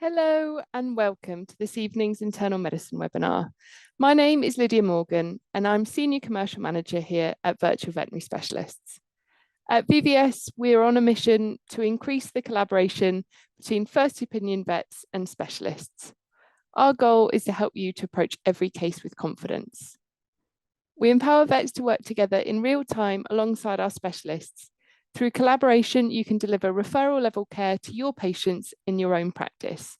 Hello and welcome to this evening's Internal Medicine webinar. My name is Lydia Morgan and I'm Senior Commercial Manager here at Virtual Veterinary Specialists. At VVS, we are on a mission to increase the collaboration between first opinion vets and specialists. Our goal is to help you to approach every case with confidence. We empower vets to work together in real time alongside our specialists. Through collaboration, you can deliver referral level care to your patients in your own practice.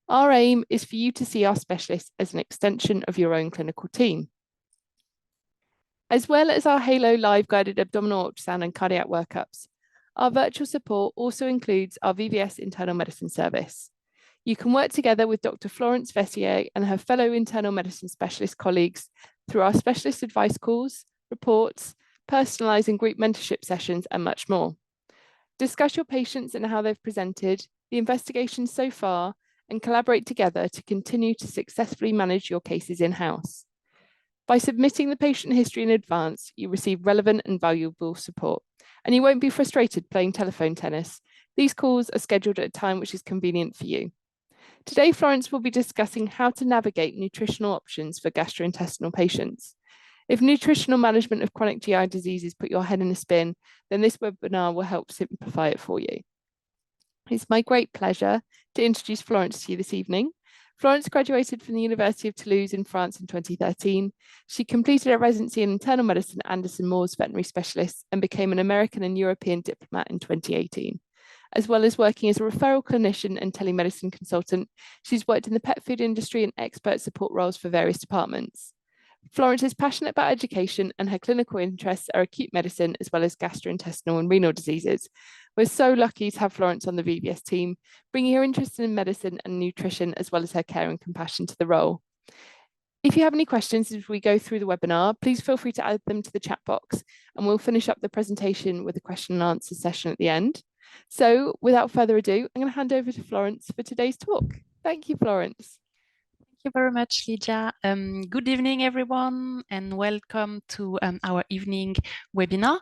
Our aim is for you to see our specialists as an extension of your own clinical team. As well as our Halo live guided abdominal ultrasound and cardiac workups, our virtual support also includes our VVS Internal Medicine service. You can work together with Dr Florence Vessieres and her fellow internal medicine specialist colleagues through our specialist advice calls, reports, personalised and group mentorship sessions, and much more. Discuss your patients and how they've presented, the investigations so far, and collaborate together to continue to successfully manage your cases in-house. By submitting the patient history in advance, you receive relevant and valuable support, and you won't be frustrated playing telephone tennis. These calls are scheduled at a time which is convenient for you. Today, Florence will be discussing how to navigate nutritional options for gastrointestinal patients. If nutritional management of chronic GI diseases put your head in a spin, then this webinar will help simplify it for you. It's my great pleasure to introduce Florence to you this evening. Florence graduated from the University of Toulouse in France in 2013. She completed her residency in internal medicine at Anderson Moore's veterinary specialist and became an American and European diplomat in 2018. As well as working as a referral clinician and telemedicine consultant, she's worked in the pet food industry and expert support roles for various departments. Florence is passionate about education and her clinical interests are acute medicine as well as gastrointestinal and renal diseases. We're so lucky to have Florence on the VVS team, bringing her interest in medicine and nutrition as well as her care and compassion to the role. If you have any questions as we go through the webinar, please feel free to add them to the chat box and we'll finish up the presentation with a question and answer session at the end. So without further ado, I'm going to hand over to Florence for today's talk. Thank you, Florence. Thank you very much, Lydia. Good evening, everyone, and welcome to our evening webinar.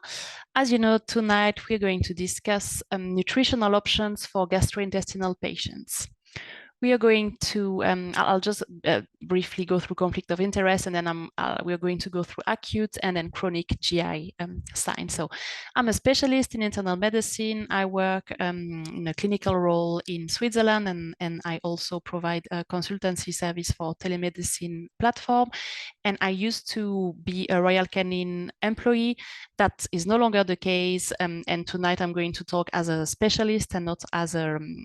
As you know, tonight we're going to discuss nutritional options for gastrointestinal patients. We are going to, I'll just briefly go through conflict of interest, and then we're going to go through acute and then chronic GI signs. So I'm a specialist in internal medicine. I work in a clinical role in Switzerland, and I also provide a consultancy service for telemedicine platform. And I used to be a Royal Canin employee. That is no longer the case. And tonight I'm going to talk as a specialist and not as an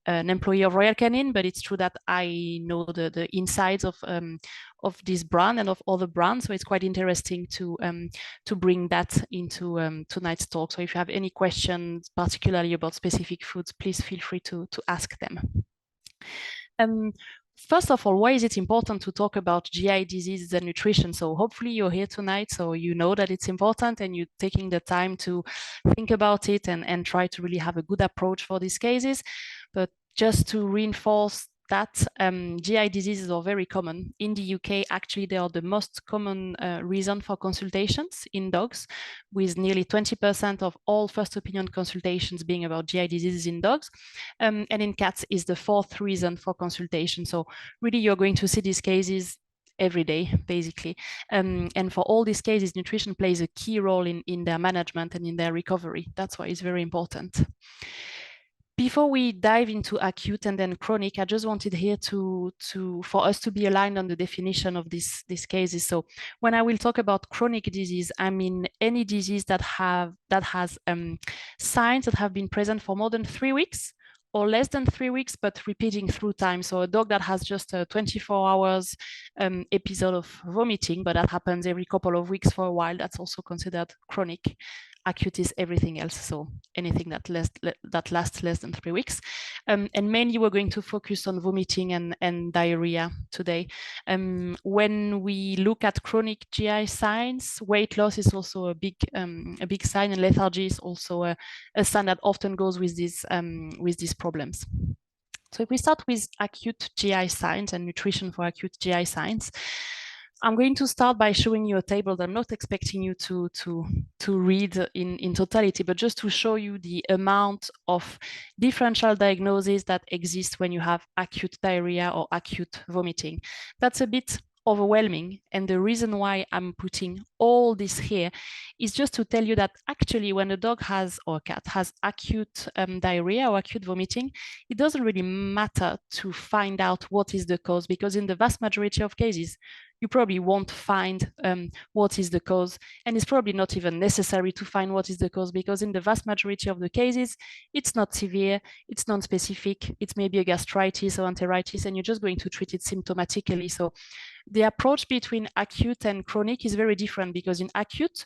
employee of Royal Canin, but it's true that I know the insides of this brand and of other brands. So it's quite interesting to bring that into tonight's talk. So if you have any questions, particularly about specific foods, please feel free to ask them. First of all, why is it important to talk about GI diseases and nutrition? So hopefully you're here tonight, so you know that it's important and you're taking the time to think about it and try to really have a good approach for these cases. But just to reinforce that, GI diseases are very common. In the UK, actually, they are the most common reason for consultations in dogs, with nearly 20% of all first opinion consultations being about GI diseases in dogs. And in cats is the fourth reason for consultation. So really, you're going to see these cases every day, basically. And for all these cases, nutrition plays a key role in their management and in their recovery. That's why it's very important. Before we dive into acute and then chronic, I just wanted here for us to be aligned on the definition of these cases. So when I will talk about chronic disease, I mean any disease that has signs that have been present for more than 3 weeks or less than 3 weeks, but repeating through time. So a dog that has just a 24 hours episode of vomiting, but that happens every couple of weeks for a while, that's also considered chronic. Acute is everything else, so anything that lasts less than 3 weeks. And mainly we're going to focus on vomiting and diarrhea today. When we look at chronic GI signs, weight loss is also a big sign, and lethargy is also a sign that often goes with these problems. So if we start with acute GI signs and nutrition for acute GI signs, I'm going to start by showing you a table that I'm not expecting you to read in totality, but just to show you the amount of differential diagnoses that exist when you have acute diarrhea or acute vomiting. That's a bit overwhelming. And the reason why I'm putting all this here is just to tell you that actually when a dog has or a cat has acute diarrhea or acute vomiting, it doesn't really matter to find out what is the cause, because in the vast majority of cases, you probably won't find what is the cause. And it's probably not even necessary to find what is the cause, because in the vast majority of the cases, it's not severe, it's non-specific, it's maybe a gastritis or enteritis, and you're just going to treat it symptomatically. So the approach between acute and chronic is very different, because in acute,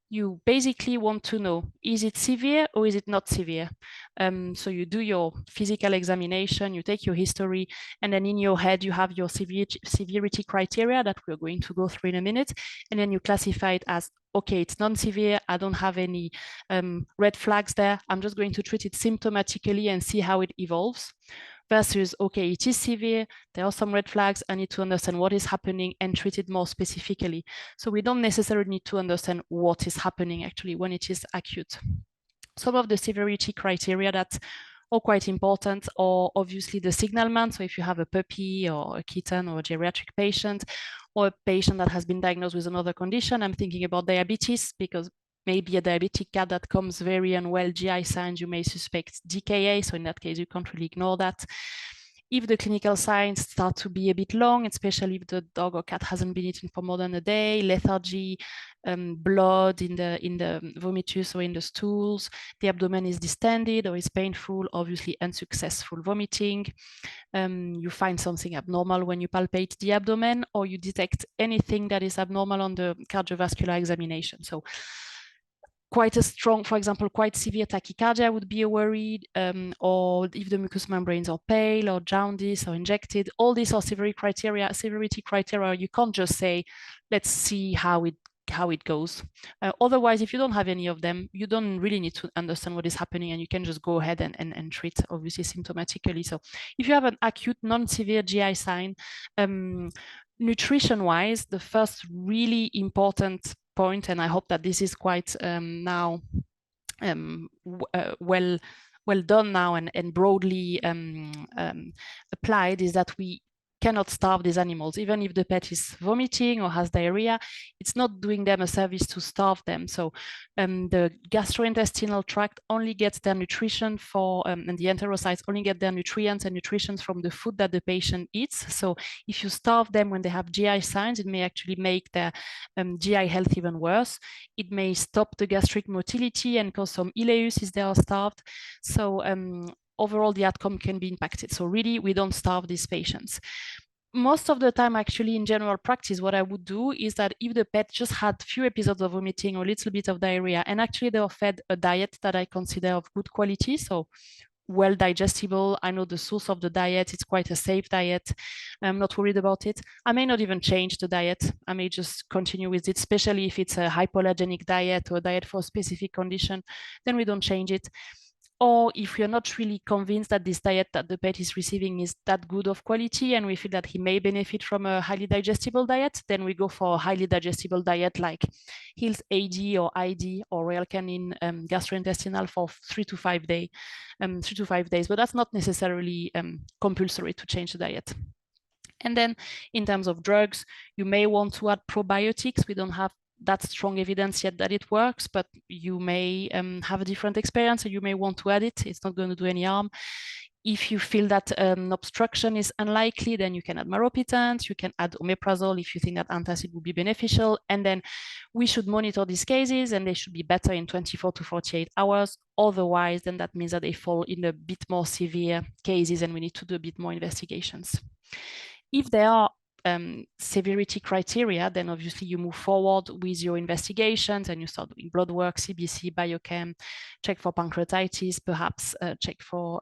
you basically want to know, is it severe or is it not severe? So you do your physical examination, you take your history, and then in your head, you have your severity criteria that we're going to go through in a minute. And then you classify it as, okay, it's non-severe, I don't have any red flags there, I'm just going to treat it symptomatically and see how it evolves. Versus, okay, it is severe, there are some red flags, I need to understand what is happening and treat it more specifically. So we don't necessarily need to understand what is happening actually when it is acute. Some of the severity criteria that are quite important are obviously the signalment. So if you have a puppy or a kitten or a geriatric patient, or a patient that has been diagnosed with another condition, I'm thinking about diabetes, because maybe a diabetic cat that comes very unwell, GI signs, you may suspect DKA. So in that case, you can't really ignore that. If the clinical signs start to be a bit long, especially if the dog or cat hasn't been eaten for more than a day, lethargy, blood in the vomitus or in the stools, the abdomen is distended or is painful, obviously unsuccessful vomiting. You find something abnormal when you palpate the abdomen, or you detect anything that is abnormal on the cardiovascular examination. So quite a strong, for example, quite severe tachycardia would be a worry, or if the mucous membranes are pale or jaundice or injected. All these are severity criteria. You can't just say, let's see how it goes. Otherwise, if you don't have any of them, you don't really need to understand what is happening, and you can just go ahead and treat, obviously, symptomatically. So if you have an acute non-severe GI sign, nutrition-wise, the first really important point, and I hope that this is quite now well done now and broadly applied, is that we cannot starve these animals. Even if the pet is vomiting or has diarrhea, it's not doing them a service to starve them. So the gastrointestinal tract only gets their nutrition and the enterocytes only get their nutrients and nutrition from the food that the patient eats. So if you starve them when they have GI signs, it may actually make their GI health even worse. It may stop the gastric motility and cause some ileus if they are starved. So overall, the outcome can be impacted. So really, we don't starve these patients. Most of the time, actually, in general practice, what I would do is that if the pet just had few episodes of vomiting or a little bit of diarrhea, and actually they were fed a diet that I consider of good quality, so well digestible, I know the source of the diet, it's quite a safe diet, I'm not worried about it, I may not even change the diet. I may just continue with it, especially if it's a hypoallergenic diet or a diet for a specific condition, then we don't change it. Or if you're not really convinced that this diet that the pet is receiving is that good of quality, and we feel that he may benefit from a highly digestible diet, then we go for a highly digestible diet like Hill's AD or ID or Royal Canin Gastrointestinal for 3 to 5 days. But that's not necessarily compulsory to change the diet. And then in terms of drugs, you may want to add probiotics. We don't have that strong evidence yet that it works, but you may have a different experience, and you may want to add it. It's not going to do any harm. If you feel that obstruction is unlikely, then you can add maropitant, you can add omeprazole if you think that antacid would be beneficial. And then we should monitor these cases, and they should be better in 24 to 48 hours. Otherwise, then that means that they fall in a bit more severe cases, and we need to do a bit more investigations. If there are severity criteria, then obviously you move forward with your investigations and you start doing blood work, CBC, biochem, check for pancreatitis, perhaps check for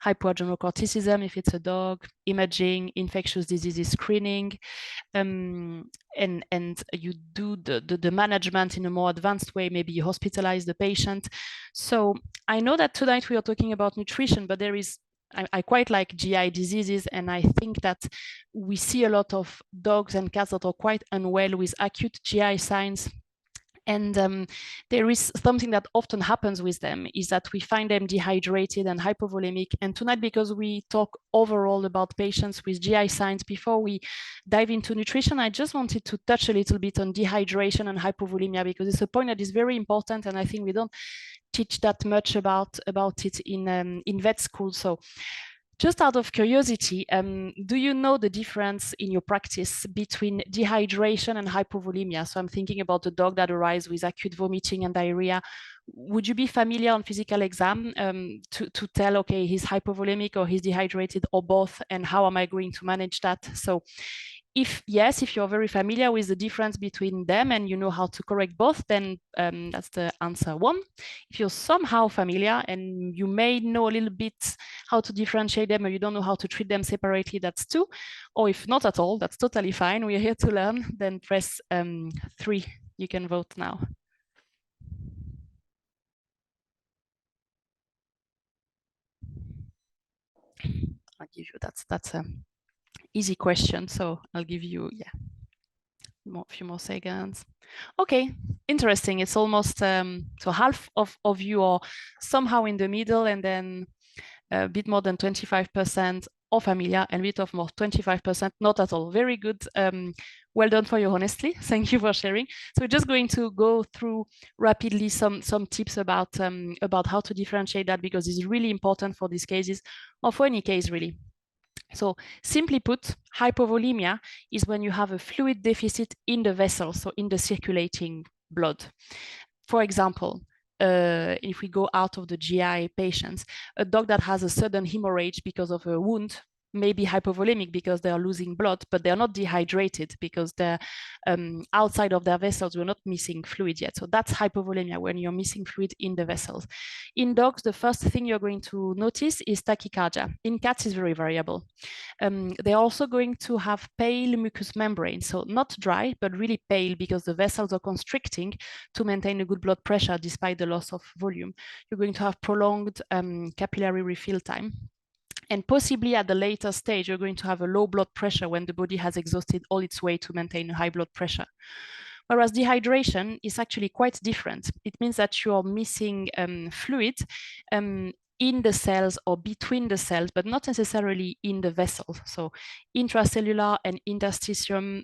hypoadrenocorticism if it's a dog, imaging, infectious diseases screening, and you do the management in a more advanced way. Maybe you hospitalize the patient. So I know that tonight we are talking about nutrition, but there is I quite like GI diseases, and I think that we see a lot of dogs and cats that are quite unwell with acute GI signs. And there is something that often happens with them is that we find them dehydrated and hypovolemic. And tonight, because we talk overall about patients with GI signs, before we dive into nutrition, I just wanted to touch a little bit on dehydration and hypovolemia, because it's a point that is very important, and I think we don't teach that much about it in vet school. So just out of curiosity, do you know the difference in your practice between dehydration and hypovolemia? So I'm thinking about the dog that arrives with acute vomiting and diarrhea. Would you be familiar on physical exam to tell, okay, he's hypovolemic or he's dehydrated or both, and how am I going to manage that? So if yes, if you're very familiar with the difference between them and you know how to correct both, then that's the answer one. If you're somehow familiar and you may know a little bit how to differentiate them, or you don't know how to treat them separately, that's two. Or if not at all, that's totally fine. We're here to learn. Then press 3. You can vote now. I'll give you, that's a easy question. So I'll give you, a few more seconds. Okay, interesting. It's almost so half of you are somehow in the middle, and then a bit more than 25% are familiar, and a bit of more 25% not at all. Very good. Well done for you, honestly. Thank you for sharing. So we're just going to go through rapidly some tips about how to differentiate that, because it's really important for these cases, or for any case really. So simply put, hypovolemia is when you have a fluid deficit in the vessel, so in the circulating blood. For example, if we go out of the GI patients, a dog that has a sudden hemorrhage because of a wound may be hypovolemic because they are losing blood, but they're not dehydrated because they're outside of their vessels. We're not missing fluid yet. So that's hypovolemia, when you're missing fluid in the vessels. In dogs, the first thing you're going to notice is tachycardia. In cats, it's very variable. They're also going to have pale mucous membrane, so not dry, but really pale, because the vessels are constricting to maintain a good blood pressure despite the loss of volume. You're going to have prolonged capillary refill time. And possibly at the later stage, you're going to have a low blood pressure when the body has exhausted all its way to maintain a high blood pressure. Whereas dehydration is actually quite different. It means that you're missing fluid in the cells or between the cells, but not necessarily in the vessels. So intracellular and interstitium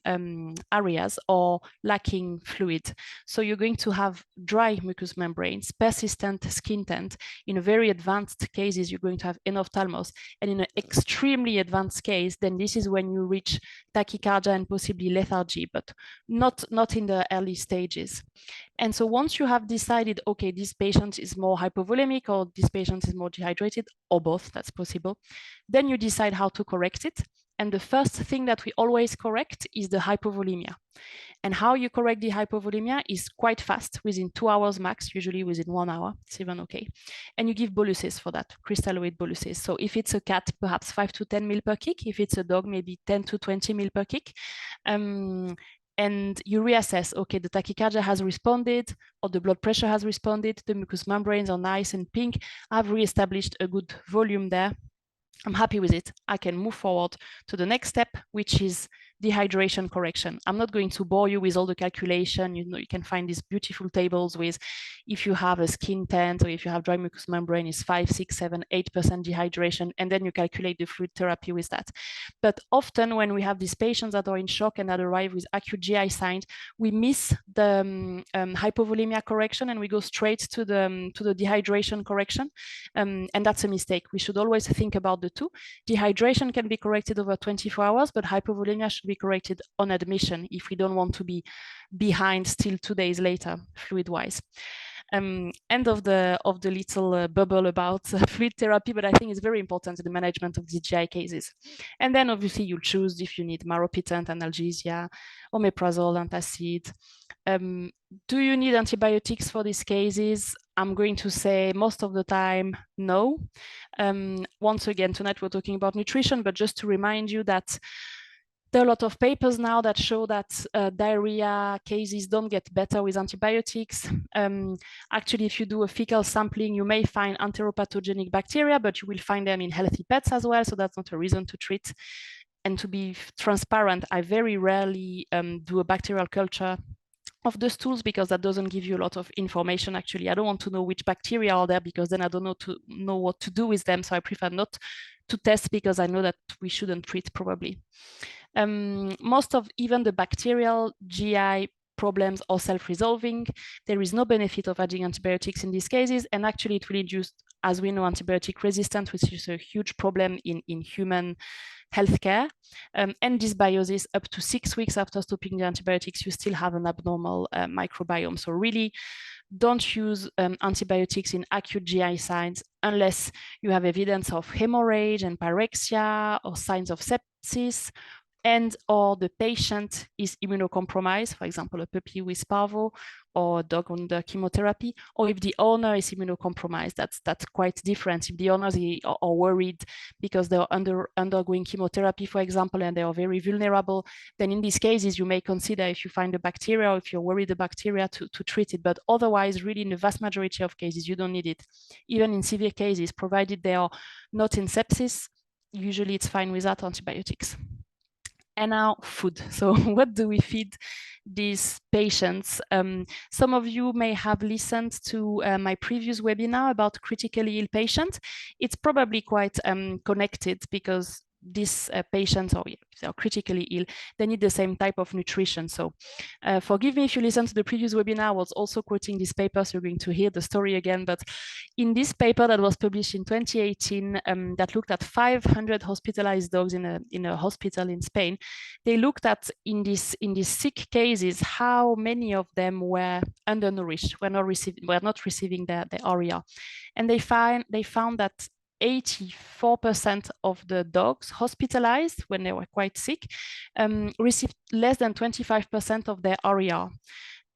areas are lacking fluid. So you're going to have dry mucous membranes, persistent skin taint. In a very advanced cases, you're going to have enophthalmos. And in an extremely advanced case, then this is when you reach tachycardia and possibly lethargy, but not in the early stages. And so once you have decided, okay, this patient is more hypovolemic, or this patient is more dehydrated, or both, that's possible, then you decide how to correct it. And the first thing that we always correct is the hypovolemia. And how you correct the hypovolemia is quite fast, within 2 hours max, usually within 1 hour, it's even okay. And you give boluses for that, crystalloid boluses. So if it's a cat, perhaps 5 to 10 ml per kick. If it's a dog, maybe 10 to 20 ml per kick. And you reassess, okay, the tachycardia has responded, or the blood pressure has responded, the mucous membranes are nice and pink, I've reestablished a good volume there, I'm happy with it, I can move forward to the next step, which is dehydration correction. I'm not going to bore you with all the calculation. You know, you can find these beautiful tables with if you have a skin taint or if you have dry mucous membrane is 5, 6, 7, 8% dehydration, and then you calculate the fluid therapy with that. But often when we have these patients that are in shock and that arrive with acute GI signs, we miss the hypovolemia correction and we go straight to the dehydration correction. And that's a mistake. We should always think about the two. Dehydration can be corrected over 24 hours, but hypovolemia should be corrected on admission if we don't want to be behind still 2 days later, fluid-wise. End of the little bubble about fluid therapy, but I think it's very important in the management of the GI cases. And then obviously you'll choose if you need maropitant, analgesia, omeprazole, antacid. Do you need antibiotics for these cases? I'm going to say most of the time, no. Once again, tonight we're talking about nutrition, but just to remind you that There are a lot of papers now that show that diarrhea cases don't get better with antibiotics. Actually, if you do a fecal sampling, you may find enteropathogenic bacteria, but you will find them in healthy pets as well. So that's not a reason to treat. And to be transparent, I very rarely do a bacterial culture of the stools because that doesn't give you a lot of information. Actually, I don't want to know which bacteria are there because then I don't know what to do with them. So I prefer not to test because I know that we shouldn't treat probably. Most of even the bacterial GI problems are self-resolving. There is no benefit of adding antibiotics in these cases. And actually it will induce, as we know, antibiotic resistance, which is a huge problem in human healthcare. And dysbiosis up to 6 weeks after stopping the antibiotics, you still have an abnormal microbiome. So really don't use antibiotics in acute GI signs unless you have evidence of hemorrhage and pyrexia or signs of sepsis, and or the patient is immunocompromised, for example, a puppy with parvo or a dog under chemotherapy, or if the owner is immunocompromised. That's quite different. If the owners are worried because they're undergoing chemotherapy, for example, and they are very vulnerable, then in these cases, you may consider, if you find a bacteria or if you're worried the bacteria, to treat it. But otherwise, really, in the vast majority of cases, you don't need it. Even in severe cases, provided they are not in sepsis, usually it's fine without antibiotics. And now food. So what do we feed these patients? Some of you may have listened to my previous webinar about critically ill patients. It's probably quite connected because these patients, or if they are critically ill, they need the same type of nutrition. So forgive me if you listened to the previous webinar, I was also quoting this paper, so you're going to hear the story again. But in this paper that was published in 2018, that looked at 500 hospitalized dogs in a hospital in Spain, they looked at in these sick cases how many of them were undernourished, were not receiving the ARIA, and they found that 84% of the dogs hospitalized when they were quite sick received less than 25% of their ARIA,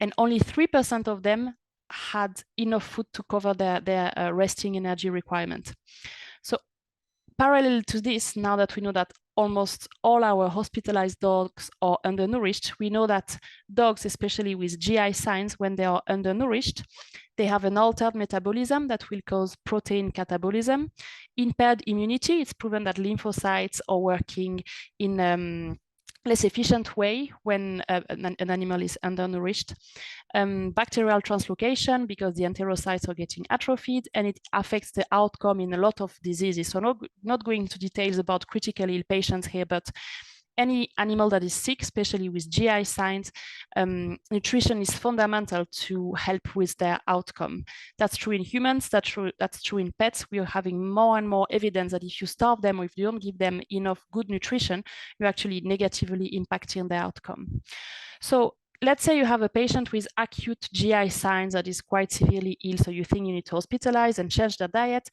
and only 3% of them had enough food to cover their resting energy requirement. So parallel to this, now that we know that almost all our hospitalized dogs are undernourished, we know that dogs, especially with GI signs, when they are undernourished, they have an altered metabolism that will cause protein catabolism, impaired immunity. It's proven that lymphocytes are working in less efficient way when an animal is undernourished. Bacterial translocation, because the enterocytes are getting atrophied, and it affects the outcome in a lot of diseases. So not going into details about critically ill patients here, but any animal that is sick, especially with GI signs, nutrition is fundamental to help with their outcome. That's true in humans, that's true in pets. We are having more and more evidence that if you starve them or if you don't give them enough good nutrition, you're actually negatively impacting their outcome. So let's say you have a patient with acute GI signs that is quite severely ill, so you think you need to hospitalize and change their diet.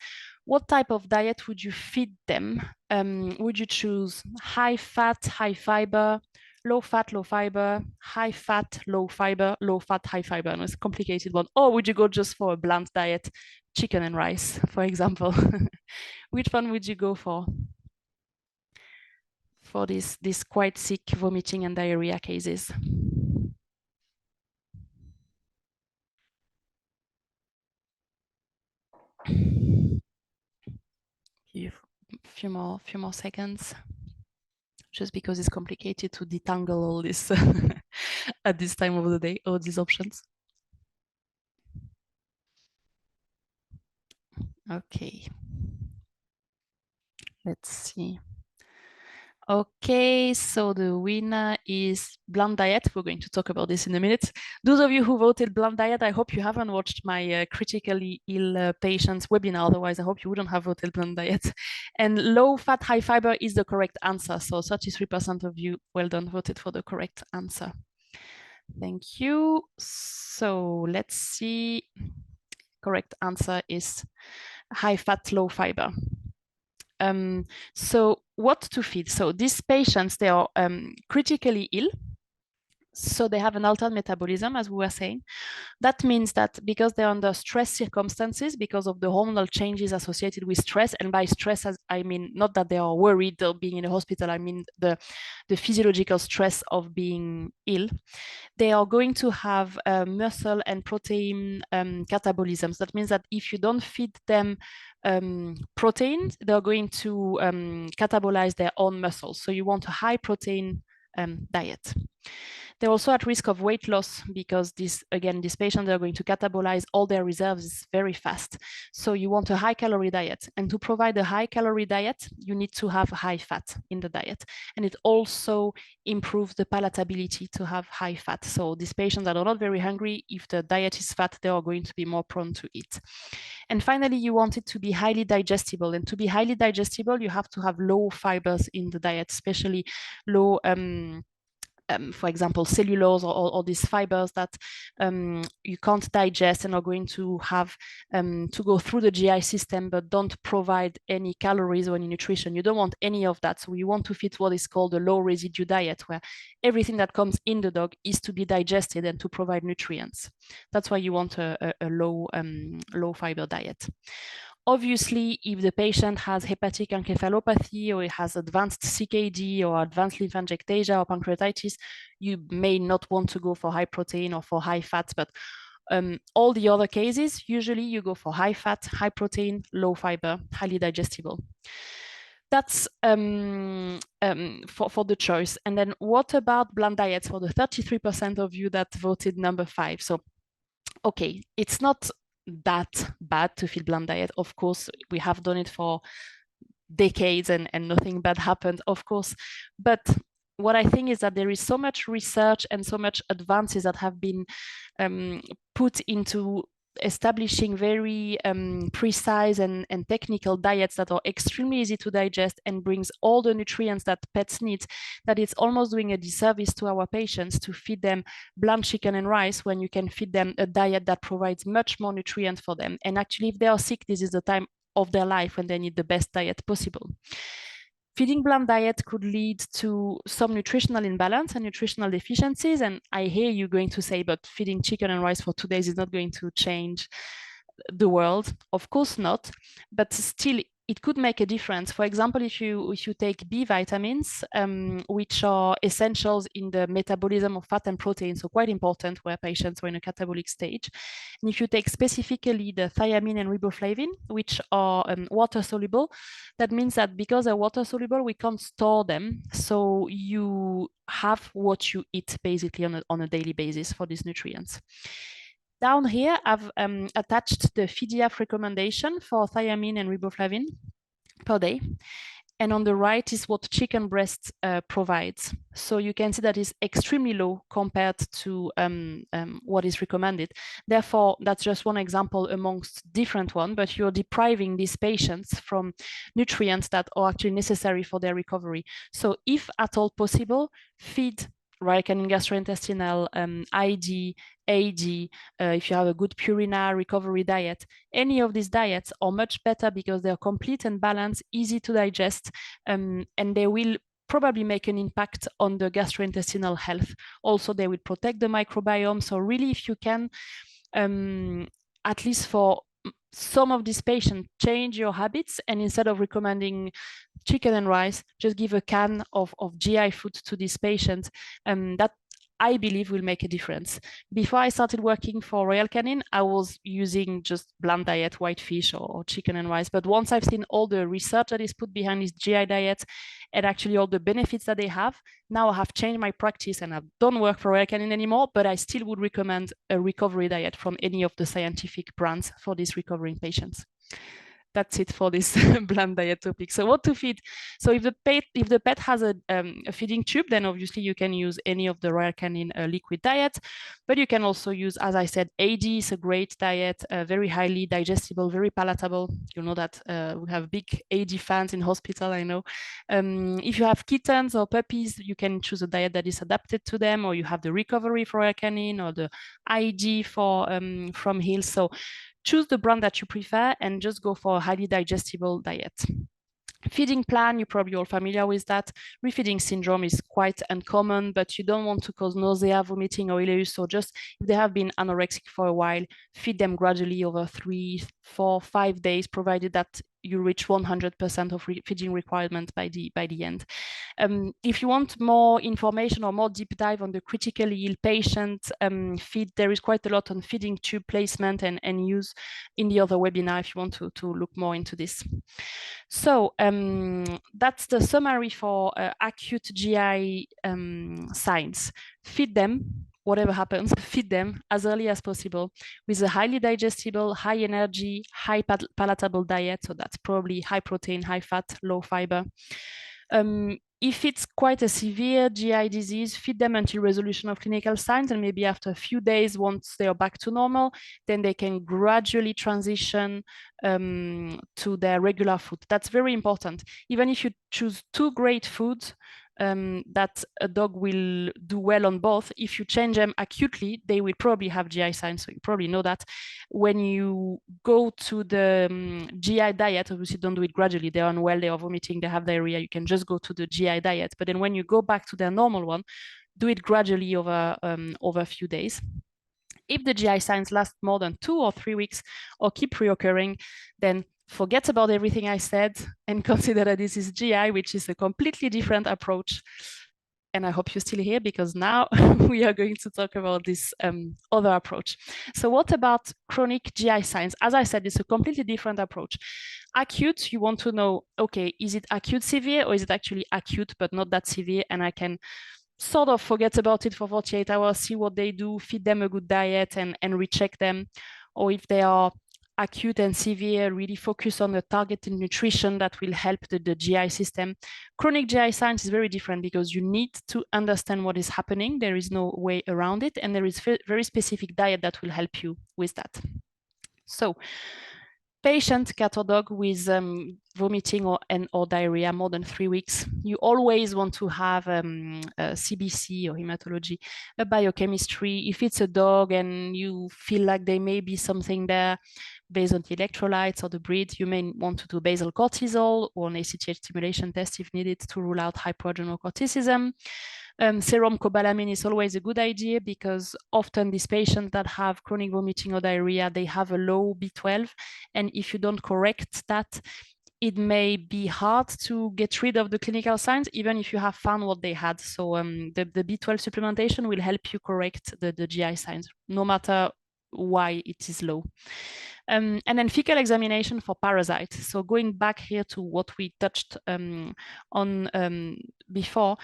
What type of diet would you feed them? Would you choose high fat, high fiber, low fat, low fiber, high fat, low fiber, low fat, high fiber? And it's a complicated one. Or would you go just for a bland diet, chicken and rice, for example? Which one would you go for this quite sick vomiting and diarrhea cases? Few more seconds, just because it's complicated to detangle all this at this time of the day, all these options. Okay, let's see. Okay, so the winner is bland diet. We're going to talk about this in a minute. Those of you who voted bland diet, I hope you haven't watched my critically ill patients webinar. Otherwise, I hope you wouldn't have voted bland diet. And low fat, high fiber is the correct answer. So 33% of you, well done, voted for the correct answer. Thank you. So let's see. Correct answer is high fat, low fiber. So what to feed? So these patients, they are critically ill. So they have an altered metabolism, as we were saying. That means that because they're under stress circumstances, because of the hormonal changes associated with stress, and by stress, I mean not that they are worried of being in a hospital, I mean the physiological stress of being ill, they are going to have muscle and protein catabolisms. That means that if you don't feed them proteins, they're going to catabolize their own muscles. So you want a high protein diet. They're also at risk of weight loss because these patients are going to catabolize all their reserves very fast. So you want a high calorie diet. And to provide a high calorie diet, you need to have high fat in the diet. And it also improves the palatability to have high fat. So these patients that are not very hungry, if the diet is fat, they are going to be more prone to eat. And finally, you want it to be highly digestible. And to be highly digestible, you have to have low fibers in the diet, especially low for example, cellulose or these fibers that you can't digest and are going to have to go through the GI system, but don't provide any calories or any nutrition. You don't want any of that. So you want to fit what is called a low residue diet, where everything that comes in the dog is to be digested and to provide nutrients. That's why you want a low fiber diet. Obviously, if the patient has hepatic encephalopathy or has advanced CKD or advanced lymphangiectasia or pancreatitis, you may not want to go for high protein or for high fat, but all the other cases, usually you go for high fat, high protein, low fiber, highly digestible. That's for the choice. And then what about bland diets for the 33% of you that voted number 5? So, okay, it's not that bad to feed bland diet. Of course, we have done it for decades and nothing bad happened, of course. But what I think is that there is so much research and so much advances that have been put into establishing very precise and technical diets that are extremely easy to digest and brings all the nutrients that pets need, that it's almost doing a disservice to our patients to feed them bland chicken and rice when you can feed them a diet that provides much more nutrients for them. And actually, if they are sick, this is the time of their life when they need the best diet possible. Feeding bland diet could lead to some nutritional imbalance and nutritional deficiencies. And I hear you going to say, but feeding chicken and rice for 2 days is not going to change the world. Of course not, but still it could make a difference. For example, if you take B vitamins, which are essentials in the metabolism of fat and protein, so quite important where patients are in a catabolic stage. And if you take specifically the thiamine and riboflavin, which are water soluble, that means that because they're water soluble, we can't store them. So you have what you eat basically on a daily basis for these nutrients. Down here, I've attached the FIDIAF recommendation for thiamine and riboflavin per day. And on the right is what chicken breast provides. So you can see that it's extremely low compared to what is recommended. Therefore, that's just one example amongst different ones, but you're depriving these patients from nutrients that are actually necessary for their recovery. So if at all possible, feed rekindle gastrointestinal, ID, AD, if you have a good Purina recovery diet, any of these diets are much better because they're complete and balanced, easy to digest, and they will probably make an impact on the gastrointestinal health. Also, they will protect the microbiome. So really, if you can, at least for some of these patients, change your habits, and instead of recommending chicken and rice, just give a can of GI food to these patients. That I believe will make a difference. Before I started working for Royal Canin, I was using just bland diet, white fish or chicken and rice. But once I've seen all the research that is put behind these GI diets and actually all the benefits that they have, now I have changed my practice and I don't work for Royal Canin anymore, but I still would recommend a recovery diet from any of the scientific brands for these recovering patients. That's it for this bland diet topic. So what to feed? So if the pet has a feeding tube, then obviously you can use any of the Royal Canin liquid diet, but you can also use, as I said, AD is a great diet, very highly digestible, very palatable. You know that we have big AD fans in hospital, I know. If you have kittens or puppies, you can choose a diet that is adapted to them, or you have the recovery for Royal Canin or the ID for from Hills. So choose the brand that you prefer and just go for a highly digestible diet. Feeding plan, you're probably all familiar with that. Refeeding syndrome is quite uncommon, but you don't want to cause nausea, vomiting, or ileus. So just if they have been anorexic for a while, feed them gradually over 3, 4, 5 days, provided that you reach 100% of feeding requirement by the end. If you want more information or more deep dive on the critically ill patient feed, there is quite a lot on feeding tube placement and use in the other webinar if you want to look more into this. So that's the summary for acute GI signs. Feed them, whatever happens, feed them as early as possible with a highly digestible, high energy, high palatable diet. So that's probably high protein, high fat, low fiber. If it's quite a severe GI disease, feed them until resolution of clinical signs, and maybe after a few days, once they are back to normal, then they can gradually transition to their regular food. That's very important. Even if you choose 2 great foods, that a dog will do well on both. If you change them acutely, they will probably have GI signs. So you probably know that. When you go to the GI diet, obviously don't do it gradually. They're unwell, they are vomiting, they have diarrhea. You can just go to the GI diet. But then when you go back to their normal one, do it gradually over a few days. If the GI signs last more than 2 or 3 weeks or keep reoccurring, then forget about everything I said and consider that this is GI, which is a completely different approach. And I hope you're still here, because now we are going to talk about this other approach. So what about chronic GI signs? As I said, it's a completely different approach. Acute, you want to know, okay, is it acute severe or is it actually acute but not that severe? And I can sort of forget about it for 48 hours, see what they do, feed them a good diet and recheck them. Or if they are acute and severe, really focus on the targeted nutrition that will help the GI system. Chronic GI signs is very different because you need to understand what is happening. There is no way around it. And there is very specific diet that will help you with that. So patient, cat or dog, with vomiting or diarrhea more than 3 weeks, you always want to have a CBC or hematology, a biochemistry. If it's a dog and you feel like there may be something there based on the electrolytes or the breed, you may want to do basal cortisol or an ACTH stimulation test if needed to rule out hypoadrenocorticism. Serum cobalamin is always a good idea, because often these patients that have chronic vomiting or diarrhea, they have a low B12. And if you don't correct that, it may be hard to get rid of the clinical signs, even if you have found what they had. So the B12 supplementation will help you correct the GI signs, no matter why it is low. And then fecal examination for parasites. So going back here to what we touched on before,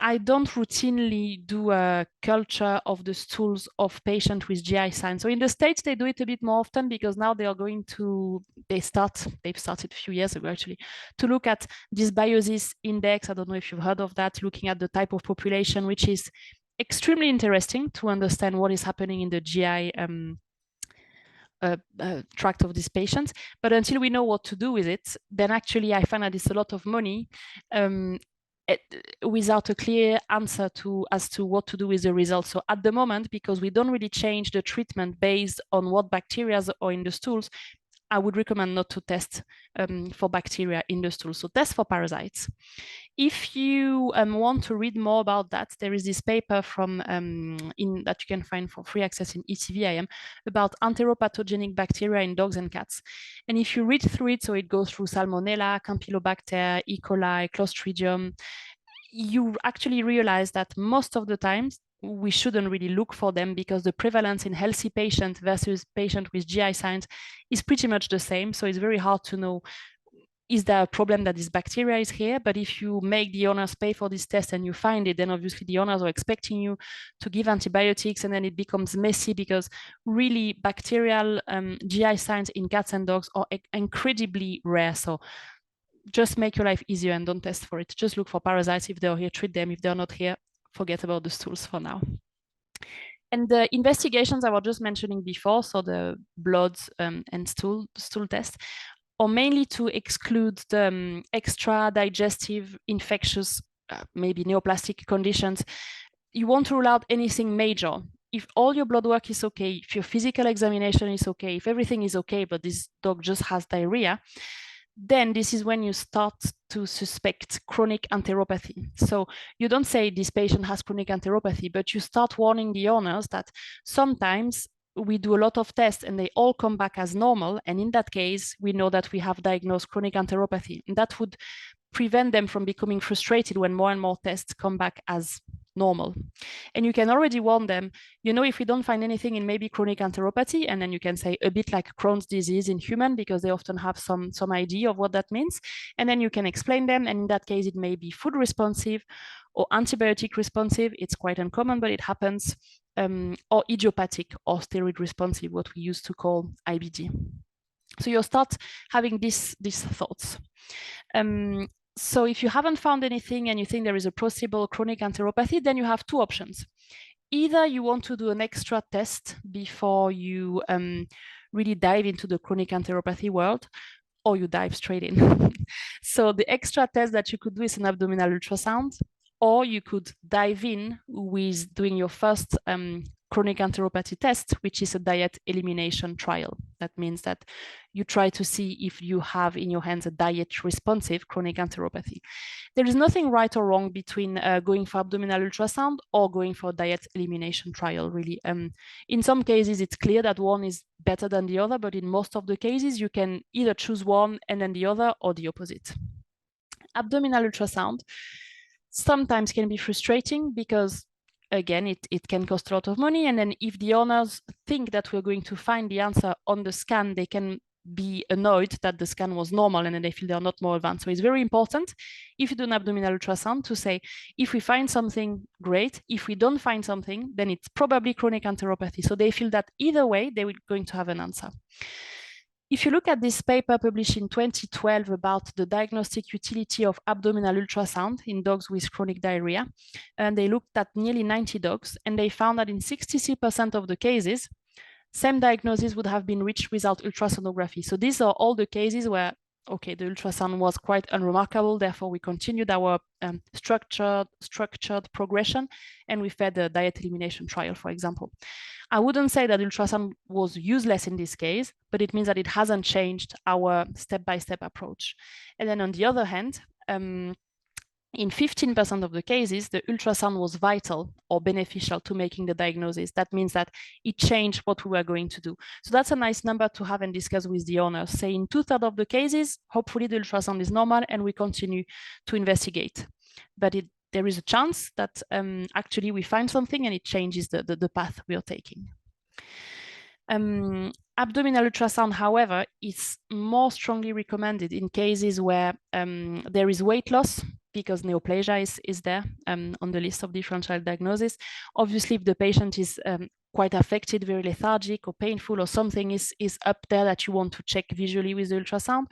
I don't routinely do a culture of the stools of patients with GI signs. So in the States, they do it a bit more often, because now they are going to, they've started a few years ago actually, to look at dysbiosis index. I don't know if you've heard of that, looking at the type of population, which is extremely interesting to understand what is happening in the GI tract of these patients. But until we know what to do with it, then actually I find that it's a lot of money without a clear answer as to what to do with the results. So at the moment, because we don't really change the treatment based on what bacteria are in the stools, I would recommend not to test for bacteria in the stool. So test for parasites. If you want to read more about that, there is this paper from that you can find for free access in ECVIM about enteropathogenic bacteria in dogs and cats. And if you read through it, so it goes through Salmonella, Campylobacter, E. coli, Clostridium, you actually realize that most of the times we shouldn't really look for them, because the prevalence in healthy patients versus patient with GI signs is pretty much the same. So it's very hard to know, is there a problem that this bacteria is here? But if you make the owners pay for this test and you find it, then obviously the owners are expecting you to give antibiotics, and then it becomes messy, because really bacterial GI signs in cats and dogs are incredibly rare. So just make your life easier and don't test for it. Just look for parasites. If they're here, treat them. If they're not here, forget about the stools for now. And the investigations I was just mentioning before, so the blood and stool test, are mainly to exclude the extra digestive infectious, maybe neoplastic conditions. You want to rule out anything major. If all your blood work is okay, if your physical examination is okay, if everything is okay, but this dog just has diarrhea, then this is when you start to suspect chronic enteropathy. So you don't say this patient has chronic enteropathy, but you start warning the owners that sometimes we do a lot of tests and they all come back as normal. And in that case, we know that we have diagnosed chronic enteropathy. And that would prevent them from becoming frustrated when more and more tests come back as normal. And you can already warn them, you know, if we don't find anything in maybe chronic enteropathy, and then you can say a bit like Crohn's disease in human, because they often have some idea of what that means. And then you can explain them. And in that case, it may be food responsive or antibiotic responsive. It's quite uncommon, but it happens, or idiopathic or steroid responsive, what we used to call IBD. So you'll start having these thoughts. So if you haven't found anything and you think there is a possible chronic enteropathy, then you have two options. Either you want to do an extra test before you really dive into the chronic enteropathy world, or you dive straight in. So the extra test that you could do is an abdominal ultrasound, or you could dive in with doing your first chronic enteropathy test, which is a diet elimination trial. That means that you try to see if you have in your hands a diet responsive chronic enteropathy. There is nothing right or wrong between going for abdominal ultrasound or going for a diet elimination trial, really. In some cases, it's clear that one is better than the other, but in most of the cases, you can either choose one and then the other, or the opposite. Abdominal ultrasound sometimes can be frustrating because, again, it can cost a lot of money. And then if the owners think that we're going to find the answer on the scan, they can be annoyed that the scan was normal and then they feel they're not more advanced. So it's very important, if you do an abdominal ultrasound, to say, if we find something, great. If we don't find something, then it's probably chronic enteropathy. So they feel that either way, they're going to have an answer. If you look at this paper published in 2012 about the diagnostic utility of abdominal ultrasound in dogs with chronic diarrhea, and they looked at nearly 90 dogs, and they found that in 63% of the cases, same diagnosis would have been reached without ultrasonography. So these are all the cases where, okay, the ultrasound was quite unremarkable, therefore we continued our structured progression, and we fed a diet elimination trial, for example. I wouldn't say that ultrasound was useless in this case, but it means that it hasn't changed our step-by-step approach. And then on the other hand, in 15% of the cases, the ultrasound was vital or beneficial to making the diagnosis. That means that it changed what we were going to do. So that's a nice number to have and discuss with the owners. Say in 2/3 of the cases, hopefully the ultrasound is normal and we continue to investigate. But there is a chance that actually we find something and it changes the path we are taking. Abdominal ultrasound, however, is more strongly recommended in cases where there is weight loss, because neoplasia is there on the list of differential diagnosis. Obviously, if the patient is quite affected, very lethargic or painful, or something is up there that you want to check visually with the ultrasound,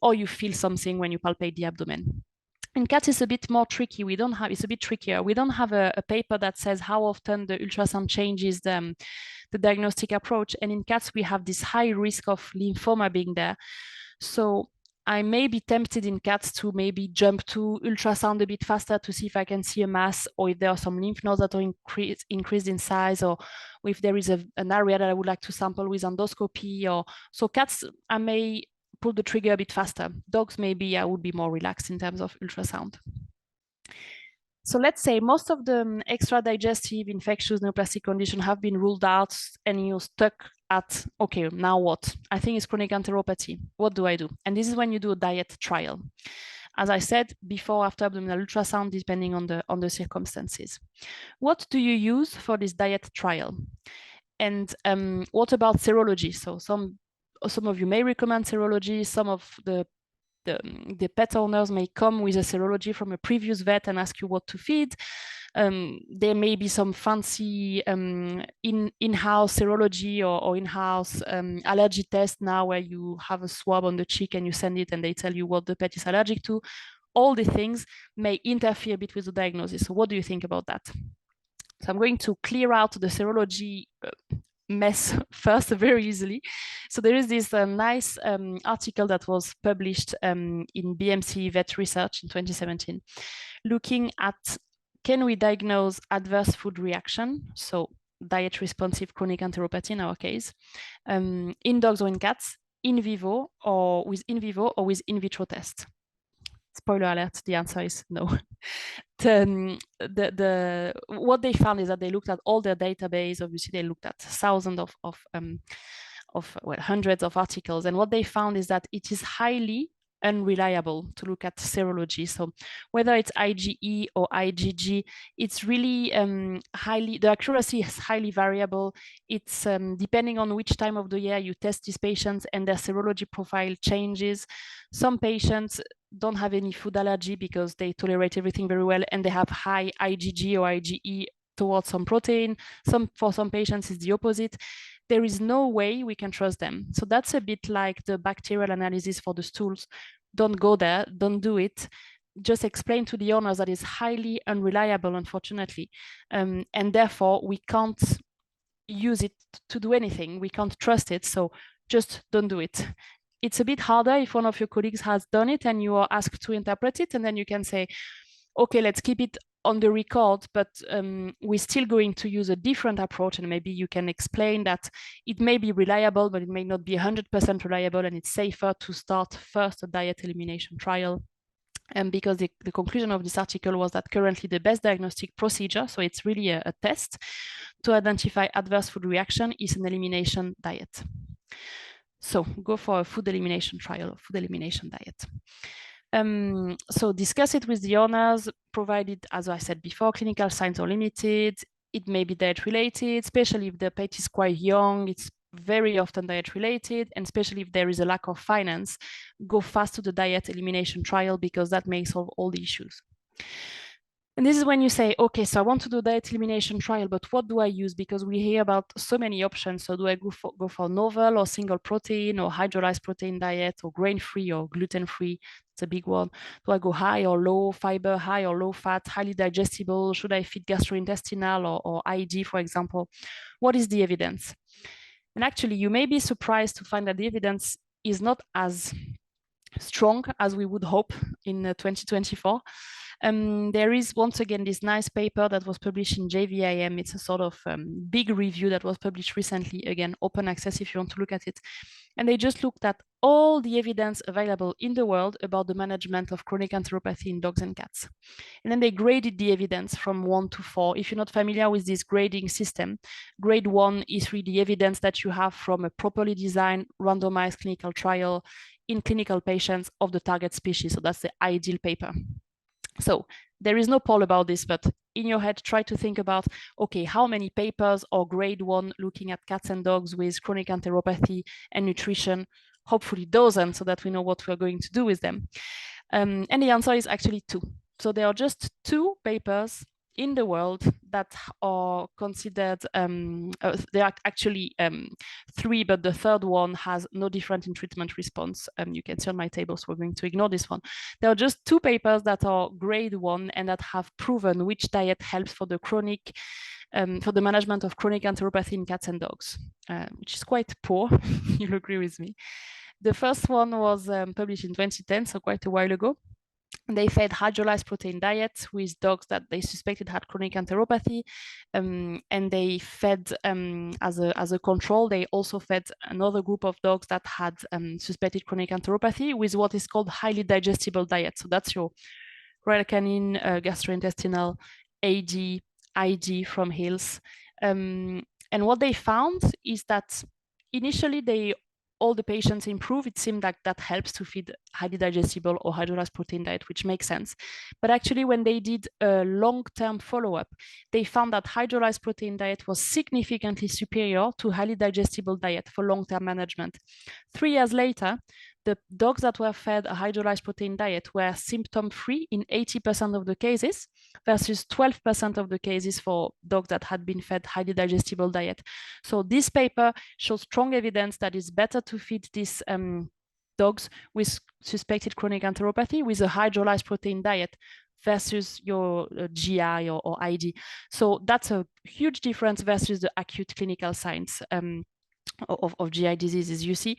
or you feel something when you palpate the abdomen. In cats, it's a bit more tricky. It's a bit trickier. We don't have a paper that says how often the ultrasound changes the diagnostic approach. And in cats, we have this high risk of lymphoma being there. So I may be tempted in cats to maybe jump to ultrasound a bit faster to see if I can see a mass, or if there are some lymph nodes that are increased in size, or if there is an area that I would like to sample with endoscopy. So cats, I may pull the trigger a bit faster. Dogs, maybe I would be more relaxed in terms of ultrasound. So let's say most of the extra digestive infectious neoplastic conditions have been ruled out, and you're stuck at, okay, now what? I think it's chronic enteropathy. What do I do? And this is when you do a diet trial. As I said, before, after abdominal ultrasound, depending on the circumstances. What do you use for this diet trial? And what about serology? So some of you may recommend serology. Some of the pet owners may come with a serology from a previous vet and ask you what to feed. There may be some fancy in-house serology or in-house allergy test now, where you have a swab on the cheek and you send it and they tell you what the pet is allergic to. All the things may interfere a bit with the diagnosis. So what do you think about that? So I'm going to clear out the serology mess first very easily. So there is this nice article that was published in BMC Vet Research in 2017, looking at, can we diagnose adverse food reaction, so diet responsive chronic enteropathy in our case, in dogs or in cats, in vivo or with in vitro tests? Spoiler alert, the answer is no. What they found is that they looked at all their database. Obviously, they looked at thousands well, hundreds of articles. And what they found is that it is highly unreliable to look at serology. So whether it's IgE or IgG, it's really the accuracy is highly variable. It's depending on which time of the year you test these patients and their serology profile changes. Some patients don't have any food allergy because they tolerate everything very well and they have high IgG or IgE towards some protein. For some patients, it's the opposite. There is no way we can trust them. So that's a bit like the bacterial analysis for the stools. Don't go there, don't do it. Just explain to the owners that it's highly unreliable, unfortunately. And therefore, we can't use it to do anything. We can't trust it, so just don't do it. It's a bit harder if one of your colleagues has done it and you are asked to interpret it, and then you can say, okay, let's keep it on the record, but we're still going to use a different approach, and maybe you can explain that it may be reliable, but it may not be 100% reliable, and it's safer to start first a diet elimination trial. Because the conclusion of this article was that currently the best diagnostic procedure, so it's really a test, to identify adverse food reaction is an elimination diet. So go for a food elimination trial or food elimination diet. So discuss it with the owners, provided, as I said before, clinical signs are limited. It may be diet related, especially if the pet is quite young. It's very often diet related, and especially if there is a lack of finance, go fast to the diet elimination trial because that may solve all the issues. And this is when you say, okay, so I want to do diet elimination trial, but what do I use? Because we hear about so many options. So do I go for novel or single protein or hydrolyzed protein diet or grain-free or gluten-free? It's a big one. Do I go high or low fiber, high or low fat, highly digestible? Should I feed gastrointestinal or ID, for example? What is the evidence? And actually, you may be surprised to find that the evidence is not as strong as we would hope in 2024. There is once again this nice paper that was published in JVIM. It's a sort of big review that was published recently, again, open access if you want to look at it. And they just looked at all the evidence available in the world about the management of chronic enteropathy in dogs and cats. And then they graded the evidence from 1 to 4. If you're not familiar with this grading system, grade 1 is really evidence that you have from a properly designed randomized clinical trial in clinical patients of the target species. So that's the ideal paper. So there is no poll about this, but in your head, try to think about, okay, how many papers are grade 1 looking at cats and dogs with chronic enteropathy and nutrition? Hopefully dozens, so that we know what we're going to do with them. And the answer is actually 2. So there are just 2 papers in the world that are considered, there are actually 3, but the third one has no difference in treatment response. You can see on my table, so we're going to ignore this one. There are just 2 papers that are grade 1 and that have proven which diet helps for the chronic, for the management of chronic enteropathy in cats and dogs, which is quite poor. You'll agree with me. The first one was published in 2010, so quite a while ago. They fed hydrolyzed protein diet with dogs that they suspected had chronic enteropathy, and they fed as a control. They also fed another group of dogs that had suspected chronic enteropathy with what is called highly digestible diet. So that's your royal canin, gastrointestinal, AD, ID from Hills. And what they found is that initially all the patients improve. It seemed like that helps to feed highly digestible or hydrolyzed protein diet, which makes sense. But actually, when they did a long-term follow-up, they found that hydrolyzed protein diet was significantly superior to highly digestible diet for long-term management. 3 years later, the dogs that were fed a hydrolyzed protein diet were symptom-free in 80% of the cases versus 12% of the cases for dogs that had been fed highly digestible diet. So this paper shows strong evidence that it's better to feed these dogs with suspected chronic enteropathy with a hydrolyzed protein diet versus your GI or ID. So that's a huge difference versus the acute clinical signs of GI diseases. You see,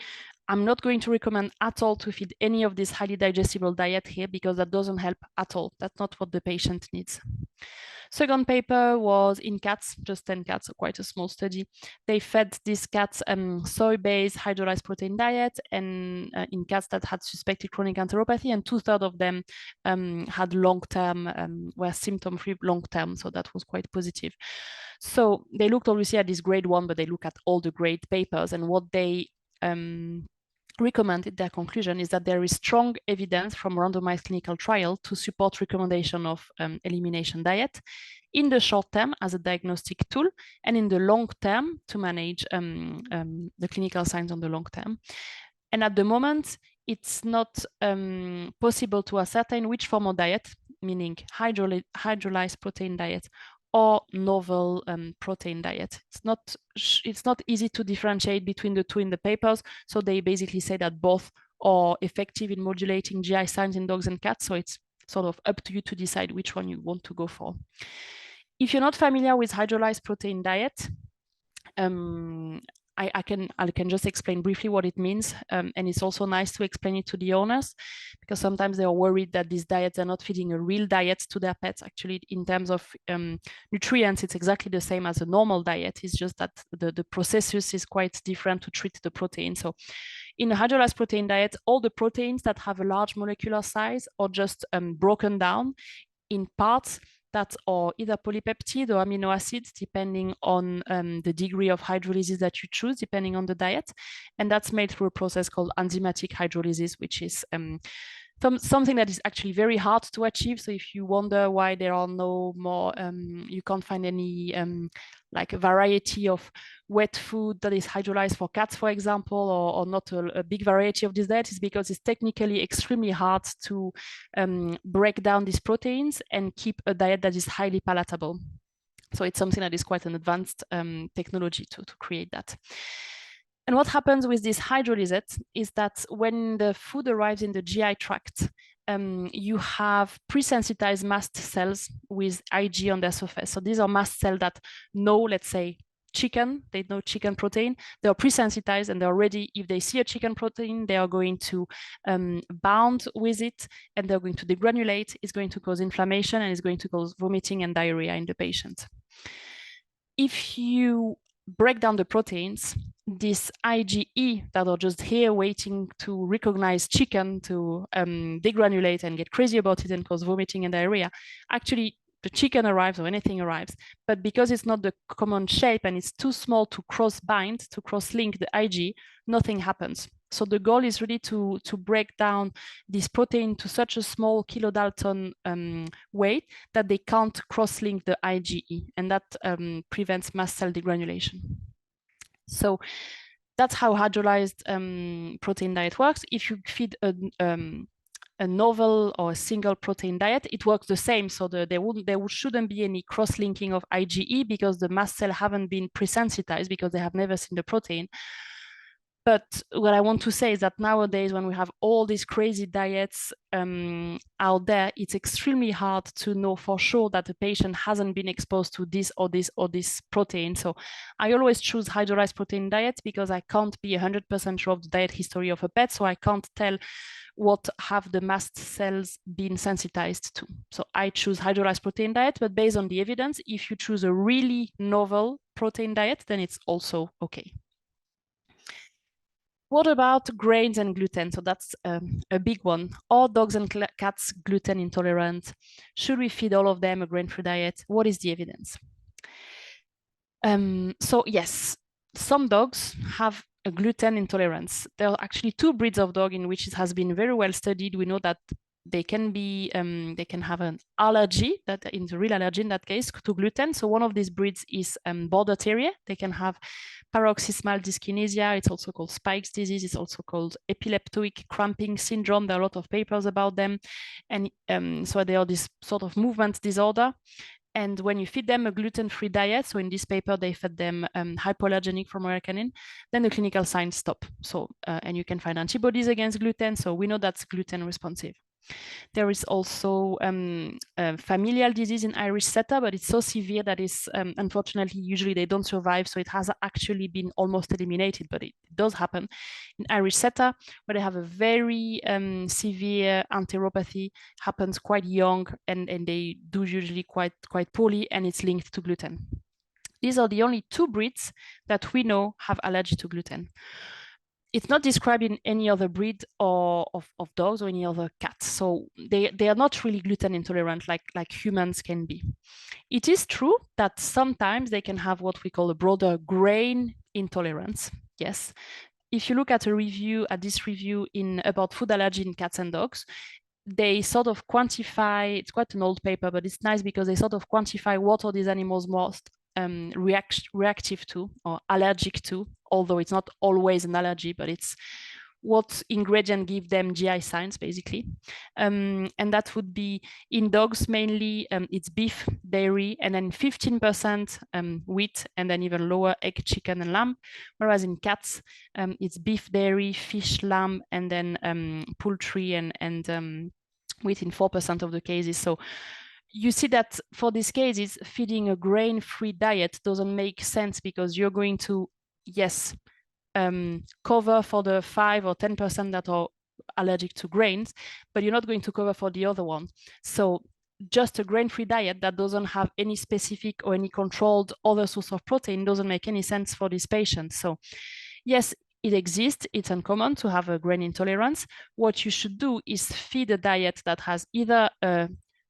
I'm not going to recommend at all to feed any of this highly digestible diet here because that doesn't help at all. That's not what the patient needs. Second paper was in cats, just 10 cats, so quite a small study. They fed these cats soy-based hydrolyzed protein diet, and in cats that had suspected chronic enteropathy, and 2/3 of them had long-term, were symptom-free long-term, so that was quite positive. So they looked obviously at this grade 1, but they look at all the grade papers, and what they recommended, their conclusion is that there is strong evidence from randomized clinical trial to support recommendation of elimination diet in the short term as a diagnostic tool, and in the long term to manage the clinical signs on the long term. And at the moment, it's not possible to ascertain which form of diet, meaning hydrolyzed protein diet or novel protein diet. It's not easy to differentiate between the two in the papers. So they basically say that both are effective in modulating GI signs in dogs and cats. So it's sort of up to you to decide which one you want to go for. If you're not familiar with hydrolyzed protein diet, I can just explain briefly what it means. And it's also nice to explain it to the owners, because sometimes they are worried that these diets are not feeding a real diet to their pets. Actually, in terms of nutrients, it's exactly the same as a normal diet. It's just that the processus is quite different to treat the protein. So in a hydrolyzed protein diet, all the proteins that have a large molecular size are just broken down in parts that are either polypeptide or amino acids, depending on the degree of hydrolysis that you choose, depending on the diet. And that's made through a process called enzymatic hydrolysis, which is something that is actually very hard to achieve. So if you wonder why there are no more, you can't find any like a variety of wet food that is hydrolyzed for cats, for example, or not a big variety of this diet, is because it's technically extremely hard to break down these proteins and keep a diet that is highly palatable. So it's something that is quite an advanced technology to create that. And what happens with this hydrolysis is that when the food arrives in the GI tract, you have pre-sensitized mast cells with Ig on their surface. So these are mast cells that know, let's say, chicken, they know chicken protein, they are pre-sensitized and they're ready. If they see a chicken protein, they are going to bound with it and they're going to degranulate. It's going to cause inflammation and it's going to cause vomiting and diarrhea in the patient. If you break down the proteins, this IgE that are just here waiting to recognize chicken to degranulate and get crazy about it and cause vomiting and diarrhea, actually the chicken arrives or anything arrives, but because it's not the common shape and it's too small to cross-bind, to cross-link the Ig, nothing happens. So the goal is really to break down this protein to such a small kilodalton weight that they can't cross-link the IgE, and that prevents mast cell degranulation. So that's how hydrolyzed protein diet works. If you feed a novel or a single protein diet, it works the same. So there shouldn't be any cross-linking of IgE because the mast cell haven't been pre-sensitized because they have never seen the protein. But what I want to say is that nowadays, when we have all these crazy diets out there, it's extremely hard to know for sure that the patient hasn't been exposed to this or this or this protein. So I always choose hydrolyzed protein diets because I can't be 100% sure of the diet history of a pet. So I can't tell what have the mast cells been sensitized to. So I choose hydrolyzed protein diet, but based on the evidence, if you choose a really novel protein diet, then it's also okay. What about grains and gluten? So that's a big one. Are dogs and cats gluten intolerant? Should we feed all of them a grain-free diet? What is the evidence? So yes, some dogs have a gluten intolerance. There are actually 2 breeds of dog in which it has been very well studied. We know that they can have an allergy, that is a real allergy in that case, to gluten. So one of these breeds is border terrier. They can have paroxysmal dyskinesia. It's also called Spike's disease. It's also called epileptoic cramping syndrome. There are a lot of papers about them. And so they are this sort of movement disorder. And when you feed them a gluten-free diet, so in this paper, they fed them hypoallergenic from Americanin, then the clinical signs stop. So, and you can find antibodies against gluten. So we know that's gluten responsive. There is also familial disease in Irish setter, but it's so severe that is unfortunately usually they don't survive. So it has actually been almost eliminated, but it does happen in Irish setter, where they have a very severe enteropathy, happens quite young, and they do usually quite poorly, and it's linked to gluten. These are the only 2 breeds that we know have allergy to gluten. It's not described in any other breed or of dogs or any other cats. So they are not really gluten intolerant like humans can be. It is true that sometimes they can have what we call a broader grain intolerance. Yes. If you look at this review about food allergy in cats and dogs, they sort of quantify, it's quite an old paper, but it's nice because they sort of quantify what are these animals most reactive to or allergic to, although it's not always an allergy, but it's what ingredient give them GI signs, basically. And that would be in dogs mainly, it's beef, dairy, and then 15% wheat, and then even lower egg, chicken, and lamb. Whereas in cats, it's beef, dairy, fish, lamb, and then poultry and wheat in 4% of the cases. So you see that for these cases, feeding a grain-free diet doesn't make sense because you're going to, yes, cover for the 5 or 10% that are allergic to grains, but you're not going to cover for the other one. So just a grain-free diet that doesn't have any specific or any controlled other source of protein doesn't make any sense for these patients. So yes, it exists. It's uncommon to have a grain intolerance. What you should do is feed a diet that has either a